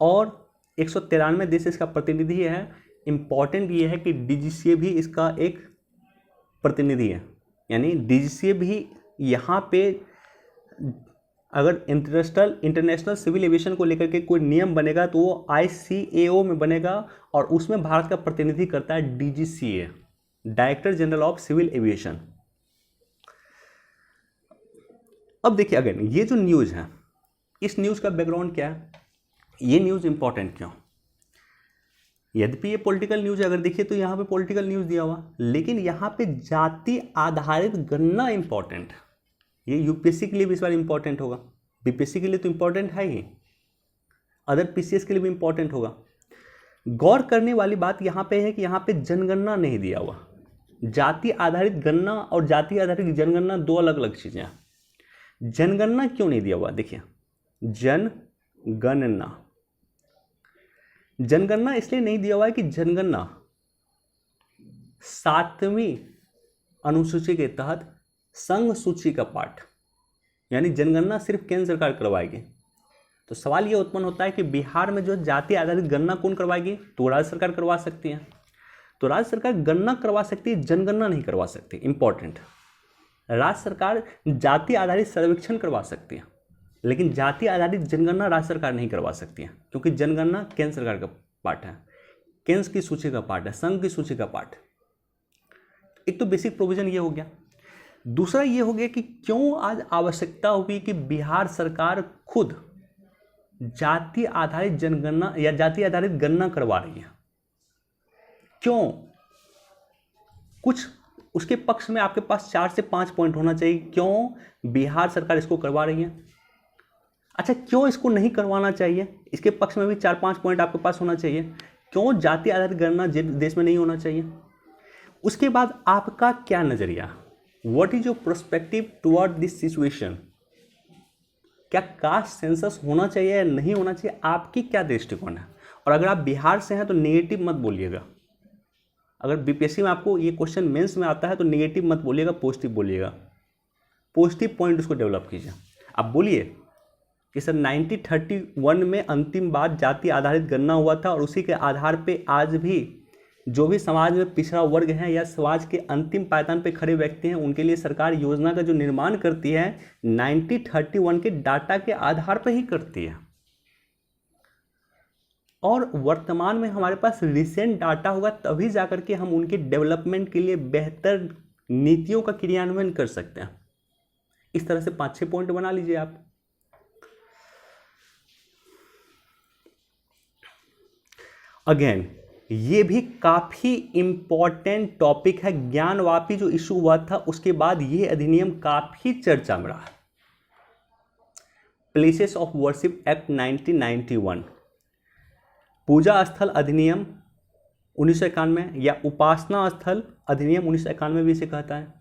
और 193 देश इसका प्रतिनिधि है। इम्पॉर्टेंट ये है कि डीजीसीए भी इसका एक प्रतिनिधि है, यानी डीजीसीए भी यहाँ पे अगर इंटरनेशनल सिविल एविएशन को लेकर के कोई नियम बनेगा तो वो ICAO में बनेगा और उसमें भारत का प्रतिनिधि करता है DGCA, director general of civil aviation. अब देखिए अगेन ये जो न्यूज़ है, इस न्यूज़ का बैकग्राउंड क्या है, ये न्यूज़ इंपॉर्टेंट क्यों? यद्यपि ये पॉलिटिकल न्यूज़ है, अगर देखिए तो यहाँ पे पॉलिटिकल न्यूज़ दिया हुआ, लेकिन यहाँ पे जाति आधारित गणना इंपॉर्टेंट है। ये यूपीएससी के लिए भी इस बार इंपॉर्टेंट होगा, बीपीएससी के लिए तो इंपॉर्टेंट है ही, अदर पीसीएस के लिए भी इंपॉर्टेंट होगा। गौर करने वाली बात यहाँ पे है कि यहाँ पे जनगणना नहीं दिया हुआ। जाति आधारित गणना और जाति आधारित जनगणना दो अलग अलग चीज़ें हैं। जनगणना क्यों नहीं दिया हुआ? देखिए जनगणना इसलिए नहीं दिया हुआ है कि जनगणना 7वीं अनुसूची के तहत संघ सूची का पाठ, यानी जनगणना सिर्फ केंद्र सरकार करवाएगी। तो सवाल ये उत्पन्न होता है कि बिहार में जो जाति आधारित गणना कौन करवाएगी? तो राज्य सरकार करवा सकती है। तो राज्य सरकार गणना करवा सकती है, जनगणना नहीं करवा सकती। इंपॉर्टेंट, राज्य सरकार जाति आधारित सर्वेक्षण करवा सकती है, लेकिन जाति आधारित जनगणना राज्य सरकार नहीं करवा सकती है, क्योंकि जनगणना केंद्र सरकार का पार्ट है, केंद्र की सूची का पार्ट है, संघ की सूची का पार्ट। एक तो बेसिक प्रोविजन ये हो गया। दूसरा ये हो गया कि क्यों आज आवश्यकता हुई कि बिहार सरकार खुद जाति आधारित जनगणना या जाति आधारित गणना करवा रही है। क्यों? कुछ उसके पक्ष में आपके पास 4 से 5 पॉइंट होना चाहिए क्यों बिहार सरकार इसको करवा रही है। अच्छा, क्यों इसको नहीं करवाना चाहिए, इसके पक्ष में भी 4-5 पॉइंट आपके पास होना चाहिए। क्यों जाति आधारित गणना देश में नहीं होना चाहिए। उसके बाद आपका क्या नजरिया, what is your perspective toward this situation, क्या कास्ट सेंसस होना चाहिए या नहीं होना चाहिए, आपकी क्या दृष्टिकोण है। और अगर आप बिहार से हैं तो नेगेटिव मत बोलिएगा। अगर बीपीएससी में आपको ये क्वेश्चन मेंस में आता है तो नेगेटिव मत बोलिएगा, पॉजिटिव बोलिएगा। पॉजिटिव पॉइंट उसको डेवलप कीजिए। आप बोलिए कि सर 1931 में अंतिम बार जाति आधारित गणना हुआ था और उसी के आधार पे आज भी जो भी समाज में पिछड़ा वर्ग है या समाज के अंतिम पायदान पे खड़े व्यक्ति हैं उनके लिए सरकार योजना का जो निर्माण करती है 1931 के डाटा के आधार पर ही करती है। और वर्तमान में हमारे पास रिसेंट डाटा होगा तभी जाकर के हम उनके डेवलपमेंट के लिए बेहतर नीतियों का क्रियान्वयन कर सकते हैं। इस तरह से 5-6 पॉइंट बना लीजिए आप। अगेन ये भी काफी इंपॉर्टेंट टॉपिक है। ज्ञानवापी जो इशू हुआ था उसके बाद ये अधिनियम काफी चर्चा में रहा। प्लेसेस ऑफ वर्शिप एक्ट 1991, पूजा स्थल अधिनियम 1991 या उपासना स्थल अधिनियम 1991 भी इसे कहता है।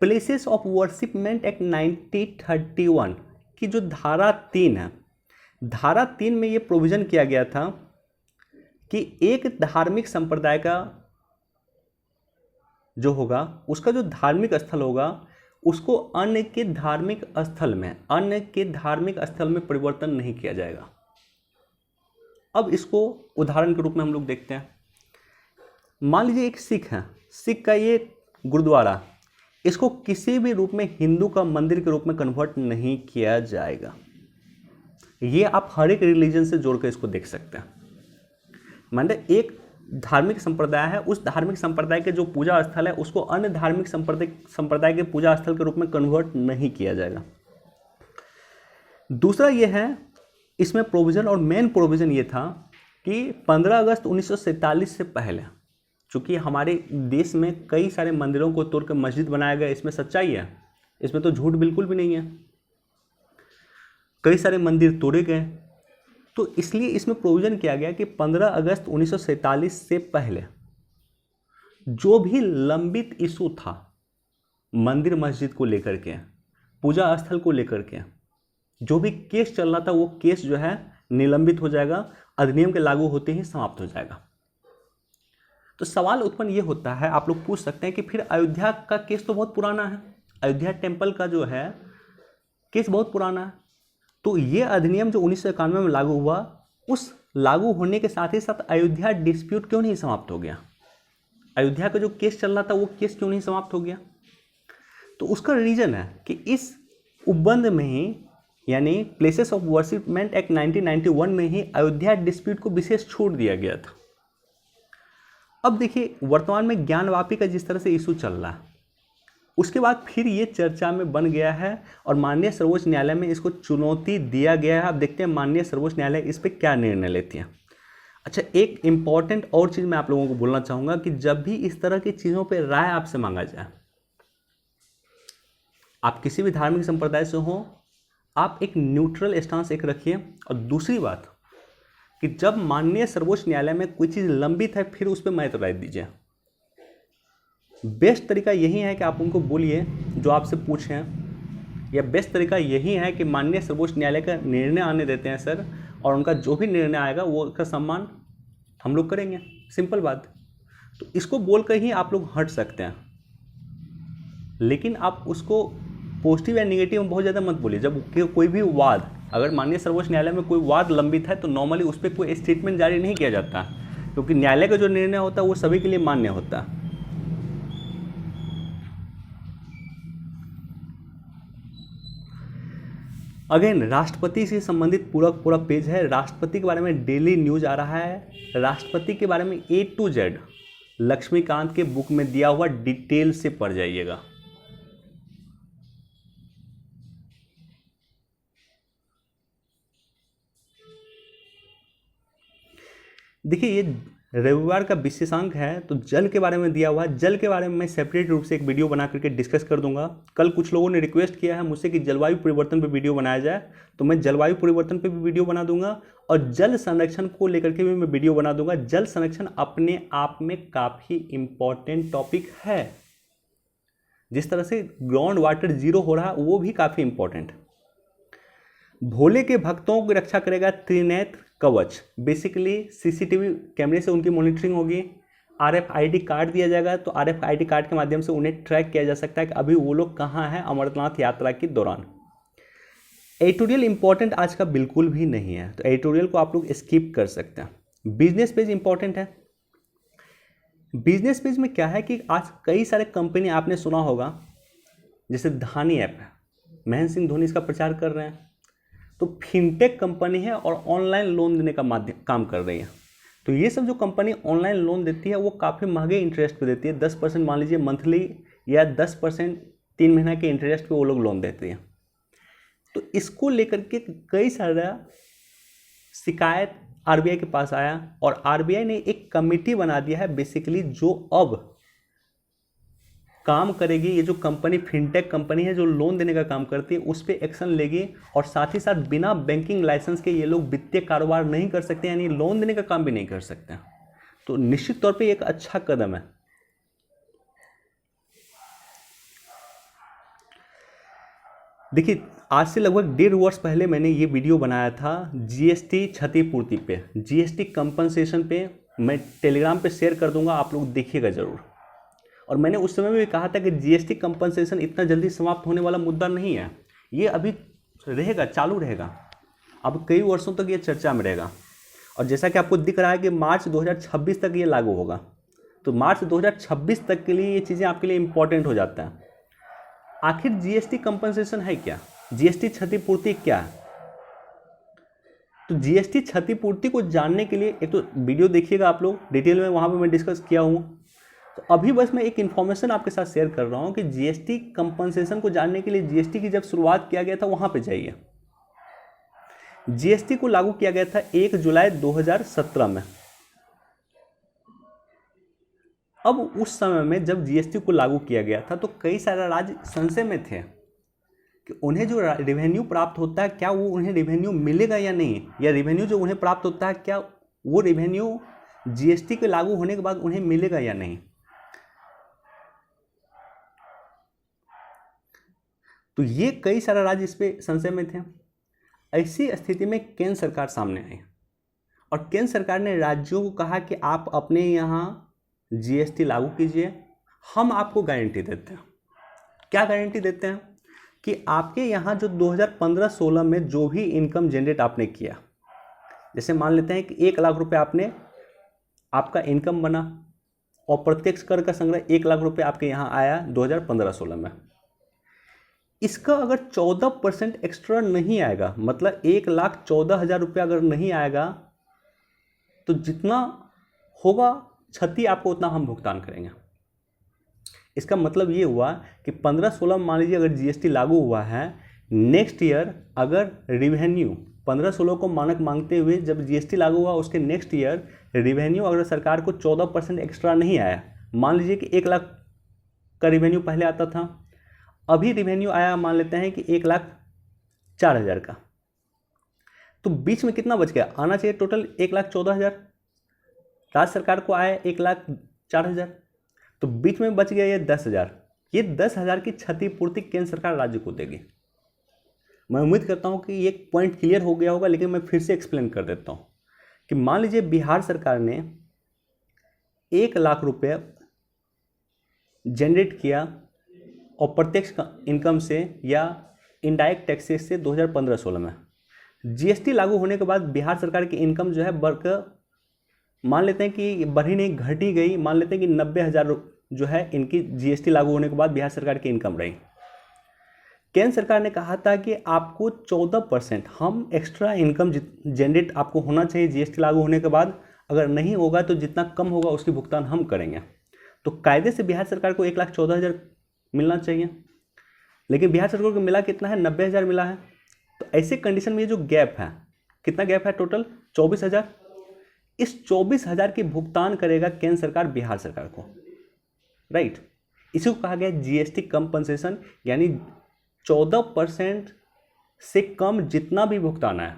प्लेसेस ऑफ वर्शिपमेंट एक्ट 1931 की जो धारा 3 है, धारा 3 में ये प्रोविजन किया गया था कि एक धार्मिक संप्रदाय का जो होगा उसका जो धार्मिक स्थल होगा उसको अन्य के धार्मिक स्थल में परिवर्तन नहीं किया जाएगा। अब इसको उदाहरण के रूप में हम लोग देखते हैं। मान लीजिए एक सिख है, सिख का ये गुरुद्वारा, इसको किसी भी रूप में हिंदू का मंदिर के रूप में कन्वर्ट नहीं किया जाएगा। ये आप हर एक रिलीजन से जोड़ कर इसको देख सकते हैं। माने एक धार्मिक संप्रदाय है, उस धार्मिक संप्रदाय के जो पूजा स्थल है उसको अन्य धार्मिक संप्रदाय के पूजा स्थल के रूप में कन्वर्ट नहीं किया जाएगा। दूसरा ये है, इसमें प्रोविजन और मेन प्रोविजन ये था कि 15 अगस्त 1947 से पहले, चूँकि हमारे देश में कई सारे मंदिरों को तोड़कर मस्जिद बनाया गया, इसमें सच्चाई है, इसमें तो झूठ बिल्कुल भी नहीं है। कई सारे मंदिर तोड़े गए, तो इसलिए इसमें प्रोविजन किया गया कि 15 अगस्त 1947 से पहले जो भी लंबित इशू था मंदिर मस्जिद को लेकर के, पूजा स्थल को लेकर के, जो भी केस चल रहा था वो केस जो है निलंबित हो जाएगा, अधिनियम के लागू होते ही समाप्त हो जाएगा। तो सवाल उत्पन्न ये होता है, आप लोग पूछ सकते हैं कि फिर अयोध्या का केस तो बहुत पुराना है, अयोध्या टेम्पल का जो है केस बहुत पुराना है, तो ये अधिनियम जो 1991 में लागू हुआ, उस लागू होने के साथ ही साथ अयोध्या डिस्प्यूट क्यों नहीं समाप्त हो गया? अयोध्या का जो केस चल रहा था वो केस क्यों नहीं समाप्त हो गया? तो उसका रीजन है कि इस उपबंध में ही यानी प्लेसेस ऑफ वर्शिपमेंट एक्ट 1991 में ही अयोध्या डिस्प्यूट को विशेष छूट दिया गया था। अब देखिए वर्तमान में ज्ञानवापी का जिस तरह से इशू चल रहा है, उसके बाद फिर ये चर्चा में बन गया है और माननीय सर्वोच्च न्यायालय में इसको चुनौती दिया गया है। अब देखते हैं माननीय सर्वोच्च न्यायालय इस पर क्या निर्णय लेती है। अच्छा, एक इम्पॉर्टेंट और चीज़ मैं आप लोगों को बोलना चाहूँगा कि जब भी इस तरह की चीज़ों पर राय आपसे मांगा जाए, आप किसी भी धार्मिक संप्रदाय से हो, आप एक न्यूट्रल स्टांस एक रखिए। और दूसरी बात कि जब माननीय सर्वोच्च न्यायालय में कोई चीज़ लंबित है फिर उस पर मत राय दीजिए। बेस्ट तरीका यही है कि आप उनको बोलिए जो आपसे पूछें, या बेस्ट तरीका यही है कि माननीय सर्वोच्च न्यायालय का निर्णय आने देते हैं सर, और उनका जो भी निर्णय आएगा वो उसका सम्मान हम लोग करेंगे। सिंपल बात। तो इसको बोलकर ही आप लोग हट सकते हैं, लेकिन आप उसको पॉजिटिव या निगेटिव में बहुत ज़्यादा मत बोलिए। जब कोई भी वाद, अगर माननीय सर्वोच्च न्यायालय में कोई वाद लंबित है तो नॉर्मली उस पर कोई स्टेटमेंट जारी नहीं किया जाता, क्योंकि न्यायालय का जो निर्णय होता है वो सभी के लिए मान्य होता है। अगेन राष्ट्रपति से संबंधित पूरा पेज है। राष्ट्रपति के बारे में डेली न्यूज आ रहा है। राष्ट्रपति के बारे में A to Z लक्ष्मीकांत के बुक में दिया हुआ डिटेल से पढ़ जाइएगा। देखिए ये रविवार का विशेषांक है, तो जल के बारे में दिया हुआ है। जल के बारे में मैं सेपरेट रूप से एक वीडियो बना करके डिस्कस कर दूंगा। कल कुछ लोगों ने रिक्वेस्ट किया है मुझसे कि जलवायु परिवर्तन पे वीडियो बनाया जाए, तो मैं जलवायु परिवर्तन पे भी वीडियो बना दूंगा और जल संरक्षण को लेकर के भी मैं वीडियो बना दूंगा। जल संरक्षण अपने आप में काफ़ी इम्पॉर्टेंट टॉपिक है। जिस तरह से ग्राउंड वाटर जीरो हो रहा है वो भी काफ़ी इम्पोर्टेंट। भोले के भक्तों की रक्षा करेगा त्रिनेत्र कवच। बेसिकली सीसीटीवी कैमरे से उनकी मॉनिटरिंग होगी, RFID कार्ड दिया जाएगा, तो RFID कार्ड के माध्यम से उन्हें ट्रैक किया जा सकता है कि अभी वो लोग कहाँ हैं अमरनाथ यात्रा के दौरान। एडिटोरियल इंपॉर्टेंट आज का बिल्कुल भी नहीं है, तो एडिटोरियल को आप लोग स्किप कर सकते हैं। बिजनेस पेज इंपॉर्टेंट है। बिजनेस पेज में क्या है कि आज कई सारे कंपनी आपने सुना होगा, जैसे धानी ऐप है, महेंद्र सिंह धोनी इसका प्रचार कर रहे हैं, तो फिनटेक कंपनी है और ऑनलाइन लोन देने का काम कर रही है। तो ये सब जो कंपनी ऑनलाइन लोन देती है वो काफ़ी महंगे इंटरेस्ट पे देती है। 10% मान लीजिए मंथली, या 10% 3 महीना के इंटरेस्ट पे वो लोग लोन देती है। तो इसको लेकर के कई सारा शिकायत RBI के पास आया और RBI ने एक कमेटी बना दिया है बेसिकली, जो अब काम करेगी। ये जो कंपनी फिनटेक कंपनी है जो लोन देने का काम करती है उस पर एक्शन लेगी, और साथ ही साथ बिना बैंकिंग लाइसेंस के ये लोग वित्तीय कारोबार नहीं कर सकते, यानी लोन देने का काम भी नहीं कर सकते। तो निश्चित तौर पे एक अच्छा कदम है। देखिए आज से लगभग 1.5 वर्ष पहले मैंने ये वीडियो बनाया था GST क्षतिपूर्ति पे, GST कंपनसेशन पे। मैं टेलीग्राम पे शेयर कर दूंगा, आप लोग देखिएगा जरूर। और मैंने उस समय में भी कहा था कि GST कंपनसेशन इतना जल्दी समाप्त होने वाला मुद्दा नहीं है, ये अभी रहेगा, चालू रहेगा, अब कई वर्षों तक ये चर्चा में रहेगा। और जैसा कि आपको दिख रहा है कि मार्च 2026 तक ये लागू होगा, तो मार्च 2026 तक के लिए ये चीज़ें आपके लिए इम्पोर्टेंट हो जाता है। आखिर GST कंपनसेशन है क्या, GST क्षतिपूर्ति क्या है? तो GST क्षतिपूर्ति को जानने के लिए एक तो वीडियो देखिएगा आप लोग डिटेल में, वहाँ पर मैं डिस्कस किया हूँ। तो अभी बस मैं एक इन्फॉर्मेशन आपके साथ शेयर कर रहा हूँ कि GST कंपनसेशन को जानने के लिए GST की जब शुरुआत किया गया था वहाँ पे जाइए। GST को लागू किया गया था 1 जुलाई 2017 में। अब उस समय में जब GST को लागू किया गया था तो कई सारे राज्य संशय में थे कि उन्हें जो रेवेन्यू प्राप्त होता है क्या वो उन्हें रेवेन्यू मिलेगा या नहीं, या रेवेन्यू जो उन्हें प्राप्त होता है क्या वो रेवेन्यू GST के लागू होने के बाद उन्हें मिलेगा या नहीं। तो ये कई सारे राज्य इस पे संशय में थे। ऐसी स्थिति में केंद्र सरकार सामने आई और केंद्र सरकार ने राज्यों को कहा कि आप अपने यहाँ GST लागू कीजिए, हम आपको गारंटी देते हैं। क्या गारंटी देते हैं कि आपके यहाँ जो 2015-16 में जो भी इनकम जनरेट आपने किया, जैसे मान लेते हैं कि 1 लाख रुपए आपका इनकम बना और प्रत्यक्ष कर का संग्रह 1 लाख रुपए आपके यहाँ आया 2015-16 में। इसका अगर 14% एक्स्ट्रा नहीं आएगा, मतलब 1,14,000 रुपया अगर नहीं आएगा, तो जितना होगा क्षति आपको उतना हम भुगतान करेंगे। इसका मतलब ये हुआ कि 15-16 मान लीजिए अगर जीएसटी लागू हुआ है, नेक्स्ट ईयर अगर रिवेन्यू 15-16 को मानक मांगते हुए जब जीएसटी लागू हुआ, उसके नेक्स्ट ईयर रिवेन्यू अगर सरकार को 14% एक्स्ट्रा नहीं आया, मान लीजिए कि 1 लाख का रिवेन्यू पहले आता था, अभी रिवेन्यू आया मान लेते हैं कि 1,04,000 का, तो बीच में कितना बच गया? आना चाहिए टोटल 1,14,000, राज्य सरकार को आया 1,04,000, तो बीच में बच गया ये 10,000। ये 10,000 की क्षतिपूर्ति केंद्र सरकार राज्य को देगी। मैं उम्मीद करता हूँ कि ये पॉइंट क्लियर हो गया होगा, लेकिन मैं फिर से एक्सप्लेन कर देता हूँ कि मान लीजिए बिहार सरकार ने 1 लाख रुपये जनरेट किया और प्रत्यक्ष इनकम से या इनडायरेक्ट टैक्सेस से 2015-16 में। जीएसटी लागू होने के बाद बिहार सरकार की इनकम जो है मान लेते हैं कि बढ़ी नहीं घटी गई, मान लेते हैं कि 90,000 जो है इनकी जीएसटी लागू होने के बाद बिहार सरकार की इनकम रही। केंद्र सरकार ने कहा था कि आपको 14% हम एक्स्ट्रा इनकम जनरेट आपको होना चाहिए जीएसटी लागू होने के बाद, अगर नहीं होगा तो जितना कम होगा उसकी भुगतान हम करेंगे। तो कायदे से बिहार सरकार को 1,14,000 मिलना चाहिए, लेकिन बिहार सरकार को मिला कितना है? 90,000 मिला है। तो ऐसे कंडीशन में ये जो गैप है, कितना गैप है? टोटल 24,000। इस 24,000 की भुगतान करेगा केंद्र सरकार बिहार सरकार को, राइट। इसी को कहा गया जीएसटी कंपनसेशन, यानी 14% से कम जितना भी भुगतान है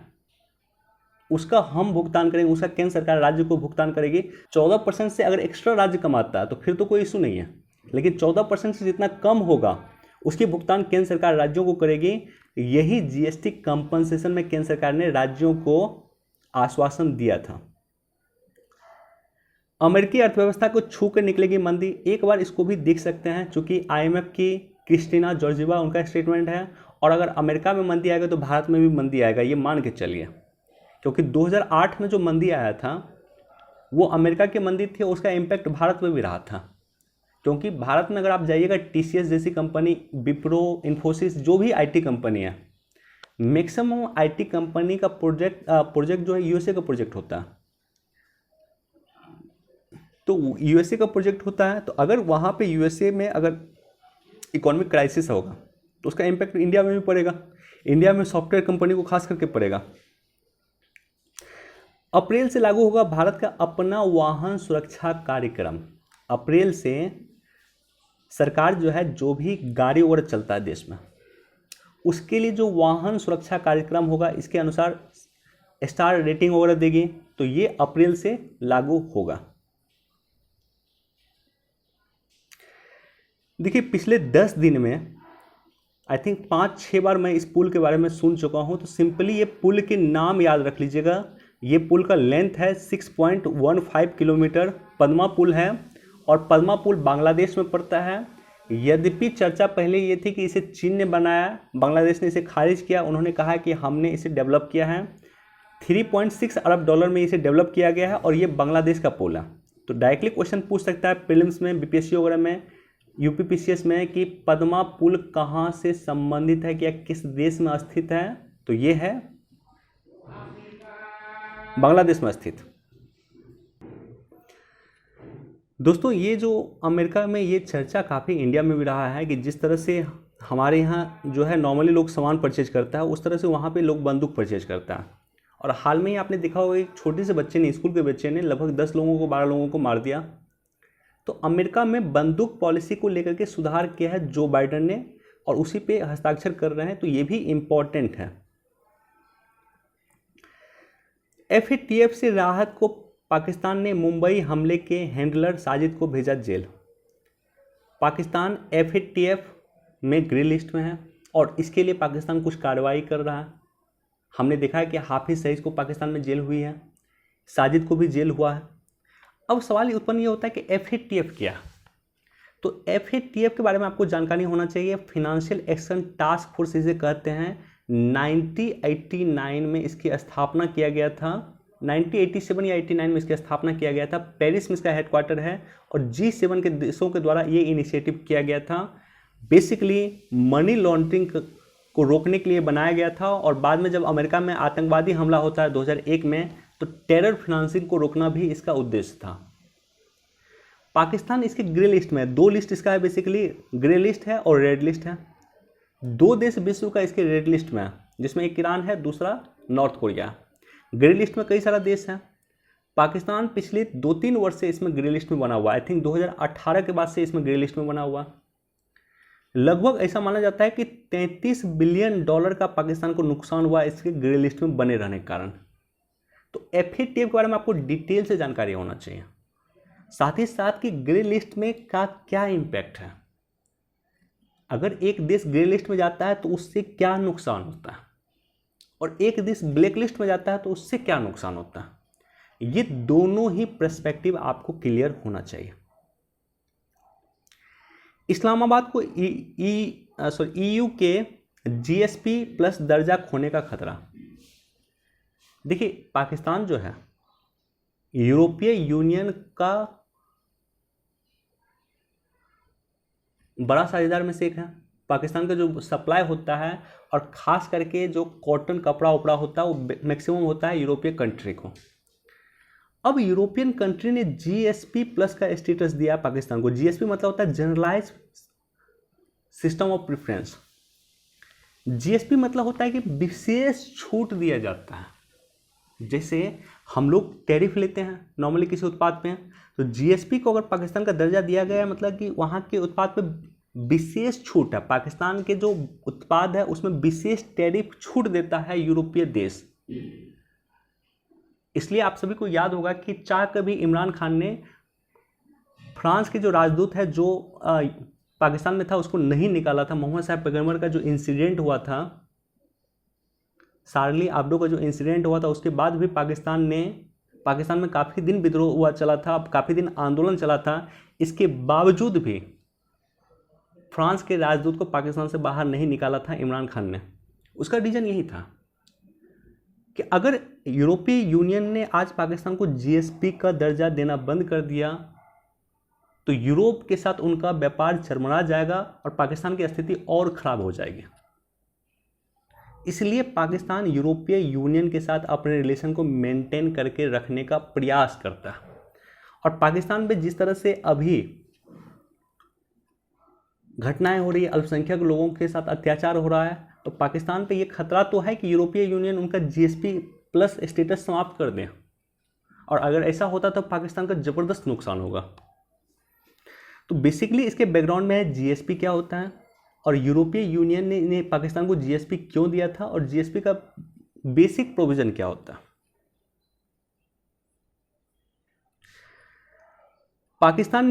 उसका हम भुगतान करेंगे, उसका केंद्र सरकार राज्य को भुगतान करेगी। 14% से अगर एक्स्ट्रा राज्य कमाता है तो फिर तो कोई इशू नहीं है, लेकिन 14% से जितना कम होगा उसकी भुगतान केंद्र सरकार राज्यों को करेगी। यही जीएसटी कंपनसेशन में केंद्र सरकार ने राज्यों को आश्वासन दिया था। अमेरिकी अर्थव्यवस्था को छू कर निकलेगी मंदी, एक बार इसको भी देख सकते हैं, चूंकि आईएमएफ की क्रिस्टीना जॉर्जिवा उनका स्टेटमेंट है, और अगर अमेरिका में मंदी आएगा तो भारत में भी मंदी आएगा, ये मान के चलिए। क्योंकि 2008 में जो मंदी आया था वो अमेरिका की मंदी थी, उसका इम्पैक्ट भारत में भी रहा था। क्योंकि भारत में अगर आप जाइएगा, टीसीएस जैसी कंपनी, विप्रो, इन्फोसिस, जो भी आईटी कंपनी है, मैक्सिमम आईटी कंपनी का प्रोजेक्ट जो है यूएसए का प्रोजेक्ट होता है। तो यूएसए का प्रोजेक्ट होता है, तो अगर वहाँ पे यूएसए में अगर इकोनॉमिक क्राइसिस होगा तो उसका इम्पैक्ट इंडिया में भी पड़ेगा। इंडिया में सॉफ्टवेयर कंपनी को खास करके पड़ेगा। अप्रैल से लागू होगा भारत का अपना वाहन सुरक्षा कार्यक्रम। अप्रैल से सरकार जो है, जो भी गाड़ी वगैरह चलता है देश में, उसके लिए जो वाहन सुरक्षा कार्यक्रम होगा, इसके अनुसार स्टार रेटिंग वगैरह देगी। तो ये अप्रैल से लागू होगा। देखिए, पिछले 10 दिन में आई थिंक 5-6 बार मैं इस पुल के बारे में सुन चुका हूँ। तो सिंपली ये पुल के नाम याद रख लीजिएगा। ये पुल का लेंथ है 6.15 किलोमीटर, पद्मा पुल है, और पद्मा पुल बांग्लादेश में पड़ता है। यद्यपि चर्चा पहले ये थी कि इसे चीन ने बनाया, बांग्लादेश ने इसे खारिज किया। उन्होंने कहा कि हमने इसे डेवलप किया है, $3.6 अरब में इसे डेवलप किया गया है, और ये बांग्लादेश का पुल है। तो डायरेक्टली क्वेश्चन पूछ सकता है प्रीलिम्स में, बीपीएससी वगैरह में, यूपीपीसीएस में, कि पद्मा पुल कहाँ से संबंधित है, क्या किस देश में स्थित है? तो ये है बांग्लादेश में स्थित। दोस्तों, ये जो अमेरिका में ये चर्चा काफ़ी इंडिया में भी रहा है कि जिस तरह से हमारे यहाँ जो है नॉर्मली लोग सामान परचेज करता है, उस तरह से वहाँ पे लोग बंदूक परचेज करता है। और हाल में ही आपने देखा होगा एक छोटे से बच्चे ने, स्कूल के बच्चे ने लगभग 10 लोगों को, 12 लोगों को मार दिया। तो अमेरिका में बंदूक पॉलिसी को लेकर के सुधार किया है जो बाइडेन ने, और उसी पे हस्ताक्षर कर रहे हैं। तो ये भी इम्पॉर्टेंट है। एफएटीएफ से राहत को पाकिस्तान ने मुंबई हमले के हैंडलर साजिद को भेजा जेल। पाकिस्तान एफएटीएफ में ग्रे लिस्ट में है, और इसके लिए पाकिस्तान कुछ कार्रवाई कर रहा है। हमने देखा है कि हाफिज सईद को पाकिस्तान में जेल हुई है, साजिद को भी जेल हुआ है। अब सवाल उत्पन्न ये होता है कि एफएटीएफ क्या है? तो एफएटीएफ के बारे में आपको जानकारी होना चाहिए। फिनेंशियल एक्शन टास्क फोर्स इसे कहते हैं। 1989 में इसकी स्थापना किया गया था। 1987 या 89 में इसकी स्थापना किया गया था। पेरिस में इसका हेडक्वार्टर है, और G7 के देशों के द्वारा ये इनिशिएटिव किया गया था। बेसिकली मनी लॉन्ड्रिंग को रोकने के लिए बनाया गया था। और बाद में जब अमेरिका में आतंकवादी हमला होता है 2001 में, तो टेरर फाइनेंसिंग को रोकना भी इसका उद्देश्य था। पाकिस्तान इसके ग्रे लिस्ट में है, 2 लिस्ट इसका है, बेसिकली ग्रे लिस्ट है और रेड लिस्ट है। 2 देश विश्व का इसके रेड लिस्ट में है, जिसमें एक ईरान है, दूसरा नॉर्थ कोरिया। ग्रे लिस्ट में कई सारा देश है। पाकिस्तान पिछले 2-3 वर्ष से इसमें ग्रे लिस्ट में बना हुआ है। आई थिंक 2018 के बाद से इसमें ग्रे लिस्ट में बना हुआ। लगभग ऐसा माना जाता है कि $33 बिलियन का पाकिस्तान को नुकसान हुआ इसके ग्रे लिस्ट में बने रहने के कारण। तो FATF के बारे में आपको डिटेल से जानकारी होना चाहिए, साथ ही साथ कि ग्रे लिस्ट में का क्या इम्पैक्ट है। अगर एक देश ग्रे लिस्ट में जाता है तो उससे क्या नुकसान होता है, और एक देश ब्लैक लिस्ट में जाता है तो उससे क्या नुकसान होता है। ये दोनों ही पर्सपेक्टिव आपको क्लियर होना चाहिए। इस्लामाबाद को EU के GSP+ दर्जा खोने का खतरा। देखिए, पाकिस्तान जो है यूरोपीय यूनियन का बड़ा साझेदार में से एक है। पाकिस्तान का जो सप्लाई होता है, और ख़ास करके जो कॉटन कपड़ा उपड़ा होता है, वो मैक्सिमम होता है यूरोपीय कंट्री को। अब यूरोपियन कंट्री ने GSP+ का स्टेटस दिया पाकिस्तान को। GSP मतलब होता है generalise system of preference. GSP मतलब होता है कि विशेष छूट दिया जाता है। जैसे हम लोग टैरिफ लेते हैं नॉर्मली किसी उत्पाद पे, तो GSP को अगर पाकिस्तान का दर्जा दिया गया है, मतलब कि वहाँ के उत्पाद पे विशेष छूट है। पाकिस्तान के जो उत्पाद है उसमें विशेष टैरिफ छूट देता है यूरोपीय देश। इसलिए आप सभी को याद होगा कि चाह कभी इमरान खान ने फ्रांस के जो राजदूत है जो पाकिस्तान में था उसको नहीं निकाला था। मोहम्मद साहब पैगम्बर का जो इंसिडेंट हुआ था, शार्ली एब्डो का जो इंसिडेंट हुआ था, उसके बाद भी पाकिस्तान में काफ़ी दिन विद्रोह हुआ चला था, काफ़ी दिन आंदोलन चला था। इसके बावजूद भी फ्रांस के राजदूत को पाकिस्तान से बाहर नहीं निकाला था इमरान खान ने। उसका रीज़न यही था कि अगर यूरोपीय यूनियन ने आज पाकिस्तान को GSP का दर्जा देना बंद कर दिया तो यूरोप के साथ उनका व्यापार चरमरा जाएगा और पाकिस्तान की स्थिति और ख़राब हो जाएगी। इसलिए पाकिस्तान यूरोपीय यूनियन के साथ अपने रिलेशन को मेंटेन करके रखने का प्रयास करता है। और पाकिस्तान में जिस तरह से अभी घटनाएं हो रही है, अल्पसंख्यक लोगों के साथ अत्याचार हो रहा है, तो पाकिस्तान पे ये खतरा तो है कि यूरोपीय यूनियन उनका GSP+ स्टेटस समाप्त कर दें। और अगर ऐसा होता तो पाकिस्तान का ज़बरदस्त नुकसान होगा। तो बेसिकली इसके बैकग्राउंड में है GSP क्या होता है, और यूरोपीय यूनियन ने पाकिस्तान को GSP क्यों दिया था, और GSP का बेसिक प्रोविज़न क्या होता है। पाकिस्तान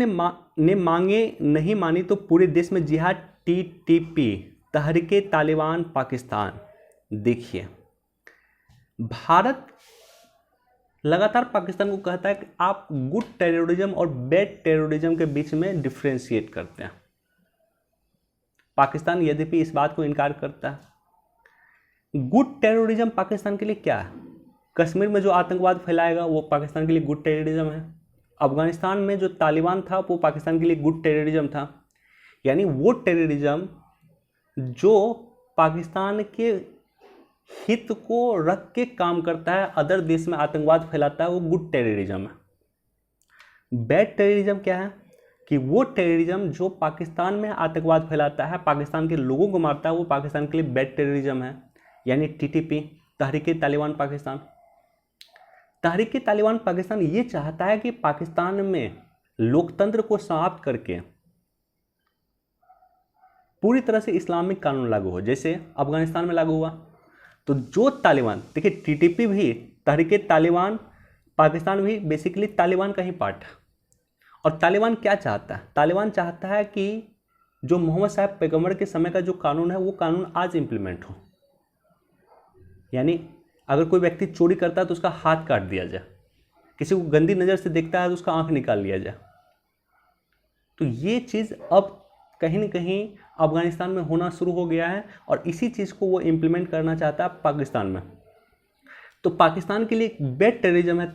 ने मांगे नहीं मानी तो पूरे देश में जिहाद। TTP तहरीके तालिबान पाकिस्तान। देखिए, भारत लगातार पाकिस्तान को कहता है कि आप गुड टेररिज्म और बैड टेररिज्म के बीच में डिफ्रेंशिएट करते हैं। पाकिस्तान यद्यपि इस बात को इनकार करता है। गुड टेररिज्म पाकिस्तान के लिए क्या है? कश्मीर में जो आतंकवाद फैलाएगा वो पाकिस्तान के लिए गुड टेररिज्म है। अफगानिस्तान में जो तालिबान था वो पाकिस्तान के लिए गुड टेररिज्म था। यानी वो टेररिज्म जो पाकिस्तान के हित को रख के काम करता है, अदर देश में आतंकवाद फैलाता है, वो गुड टेररिज्म है। बैड टेररिज्म क्या है? कि वो टेररिज्म जो पाकिस्तान में आतंकवाद फैलाता है, पाकिस्तान के लोगों को मारता है, वो पाकिस्तान के लिए बैड टेररिज्म है। यानी TTP तहरीके तालिबान पाकिस्तान। तहरीके तालिबान पाकिस्तान ये चाहता है कि पाकिस्तान में लोकतंत्र को समाप्त करके पूरी तरह से इस्लामिक कानून लागू हो, जैसे अफगानिस्तान में लागू हुआ। तो जो तालिबान, देखिए TTP भी, तहरीके तालिबान पाकिस्तान भी बेसिकली तालिबान का ही पार्ट है। और तालिबान क्या चाहता है? तालिबान चाहता है कि जो मोहम्मद साहब पैगम्बर के समय का जो कानून है वो कानून आज इम्प्लीमेंट हो। यानी अगर कोई व्यक्ति चोरी करता है तो उसका हाथ काट दिया जाए, किसी को गंदी नज़र से देखता है तो उसका आंख निकाल लिया जाए। तो ये चीज़ अब कहीं न कहीं अफगानिस्तान में होना शुरू हो गया है, और इसी चीज़ को वो इम्प्लीमेंट करना चाहता है पाकिस्तान में। तो पाकिस्तान के लिए बैड टेररिज्म है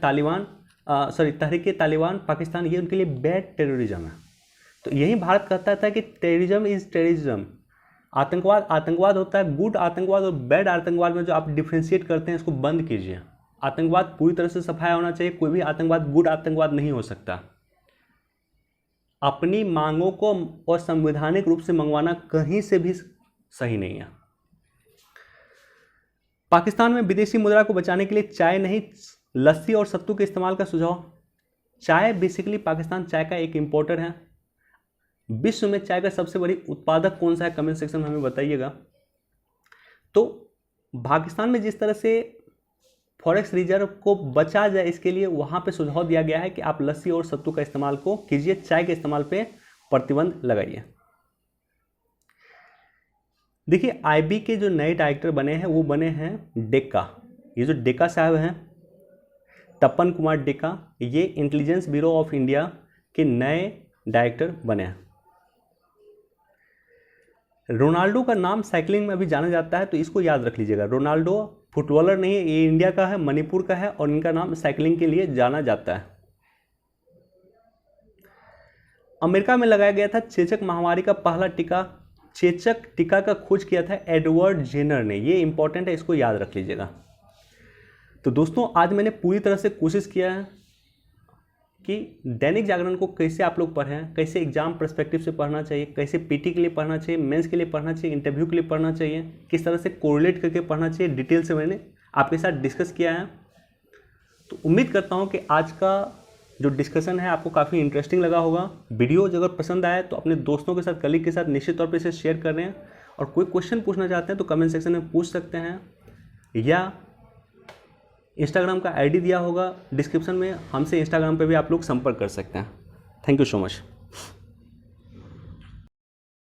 तहरीके तालिबान पाकिस्तान, ये उनके लिए बैड टेररिज्म है। तो यही भारत कहता था कि टेररिज्म इज टेररिज्म, आतंकवाद आतंकवाद होता है, गुड आतंकवाद और बैड आतंकवाद में जो आप डिफ्रेंशिएट करते हैं इसको बंद कीजिए। आतंकवाद पूरी तरह से सफाया होना चाहिए, कोई भी आतंकवाद गुड आतंकवाद नहीं हो सकता। अपनी मांगों को असंवैधानिक रूप से मंगवाना कहीं से भी सही नहीं है। पाकिस्तान में विदेशी मुद्रा को बचाने के लिए चाय नहीं लस्सी और सत्तू के इस्तेमाल का सुझाव। चाय बेसिकली पाकिस्तान चाय का एक इंपोर्टर है। विश्व में चाय का सबसे बड़ी उत्पादक कौन सा है, कमेंट सेक्शन में हमें बताइएगा। तो पाकिस्तान में जिस तरह से फॉरेक्स रिजर्व को बचा जाए इसके लिए वहाँ पे सुझाव दिया गया है कि आप लस्सी और सत्तू का इस्तेमाल को कीजिए, चाय के इस्तेमाल पे प्रतिबंध लगाइए। देखिए आईबी के जो नए डायरेक्टर बने हैं वो बने हैं डेक्का। ये जो डेक्का साहब हैं तपन कुमार डेक्का, ये इंटेलिजेंस ब्यूरो ऑफ इंडिया के नए डायरेक्टर बने हैं। रोनाल्डो का नाम साइकिलिंग में अभी जाना जाता है तो इसको याद रख लीजिएगा। रोनाल्डो फुटबॉलर नहीं है, ये इंडिया का है, मणिपुर का है और इनका नाम साइकिलिंग के लिए जाना जाता है। अमेरिका में लगाया गया था चेचक महामारी का पहला टीका। चेचक टीका का खोज किया था एडवर्ड जेनर ने, ये इंपॉर्टेंट है, इसको याद रख लीजिएगा। तो दोस्तों आज मैंने पूरी तरह से कोशिश किया है कि दैनिक जागरण को कैसे आप लोग पढ़ें, कैसे एग्जाम पर्सपेक्टिव से पढ़ना चाहिए, कैसे पीटी के लिए पढ़ना चाहिए, मेंस के लिए पढ़ना चाहिए, इंटरव्यू के लिए पढ़ना चाहिए, किस तरह से कोरिलेट करके पढ़ना चाहिए, डिटेल से मैंने आपके साथ डिस्कस किया है। तो उम्मीद करता हूँ कि आज का जो डिस्कशन है आपको काफ़ी इंटरेस्टिंग लगा होगा। वीडियो अगर पसंद आए तो अपने दोस्तों के साथ, कलीग के साथ निश्चित तौर पर इसे शेयर कर दें और कोई क्वेश्चन पूछना चाहते हैं तो कमेंट सेक्शन में पूछ सकते हैं या इंस्टाग्राम का आईडी दिया होगा डिस्क्रिप्शन में, हमसे इंस्टाग्राम पे भी आप लोग संपर्क कर सकते हैं। Thank you so much.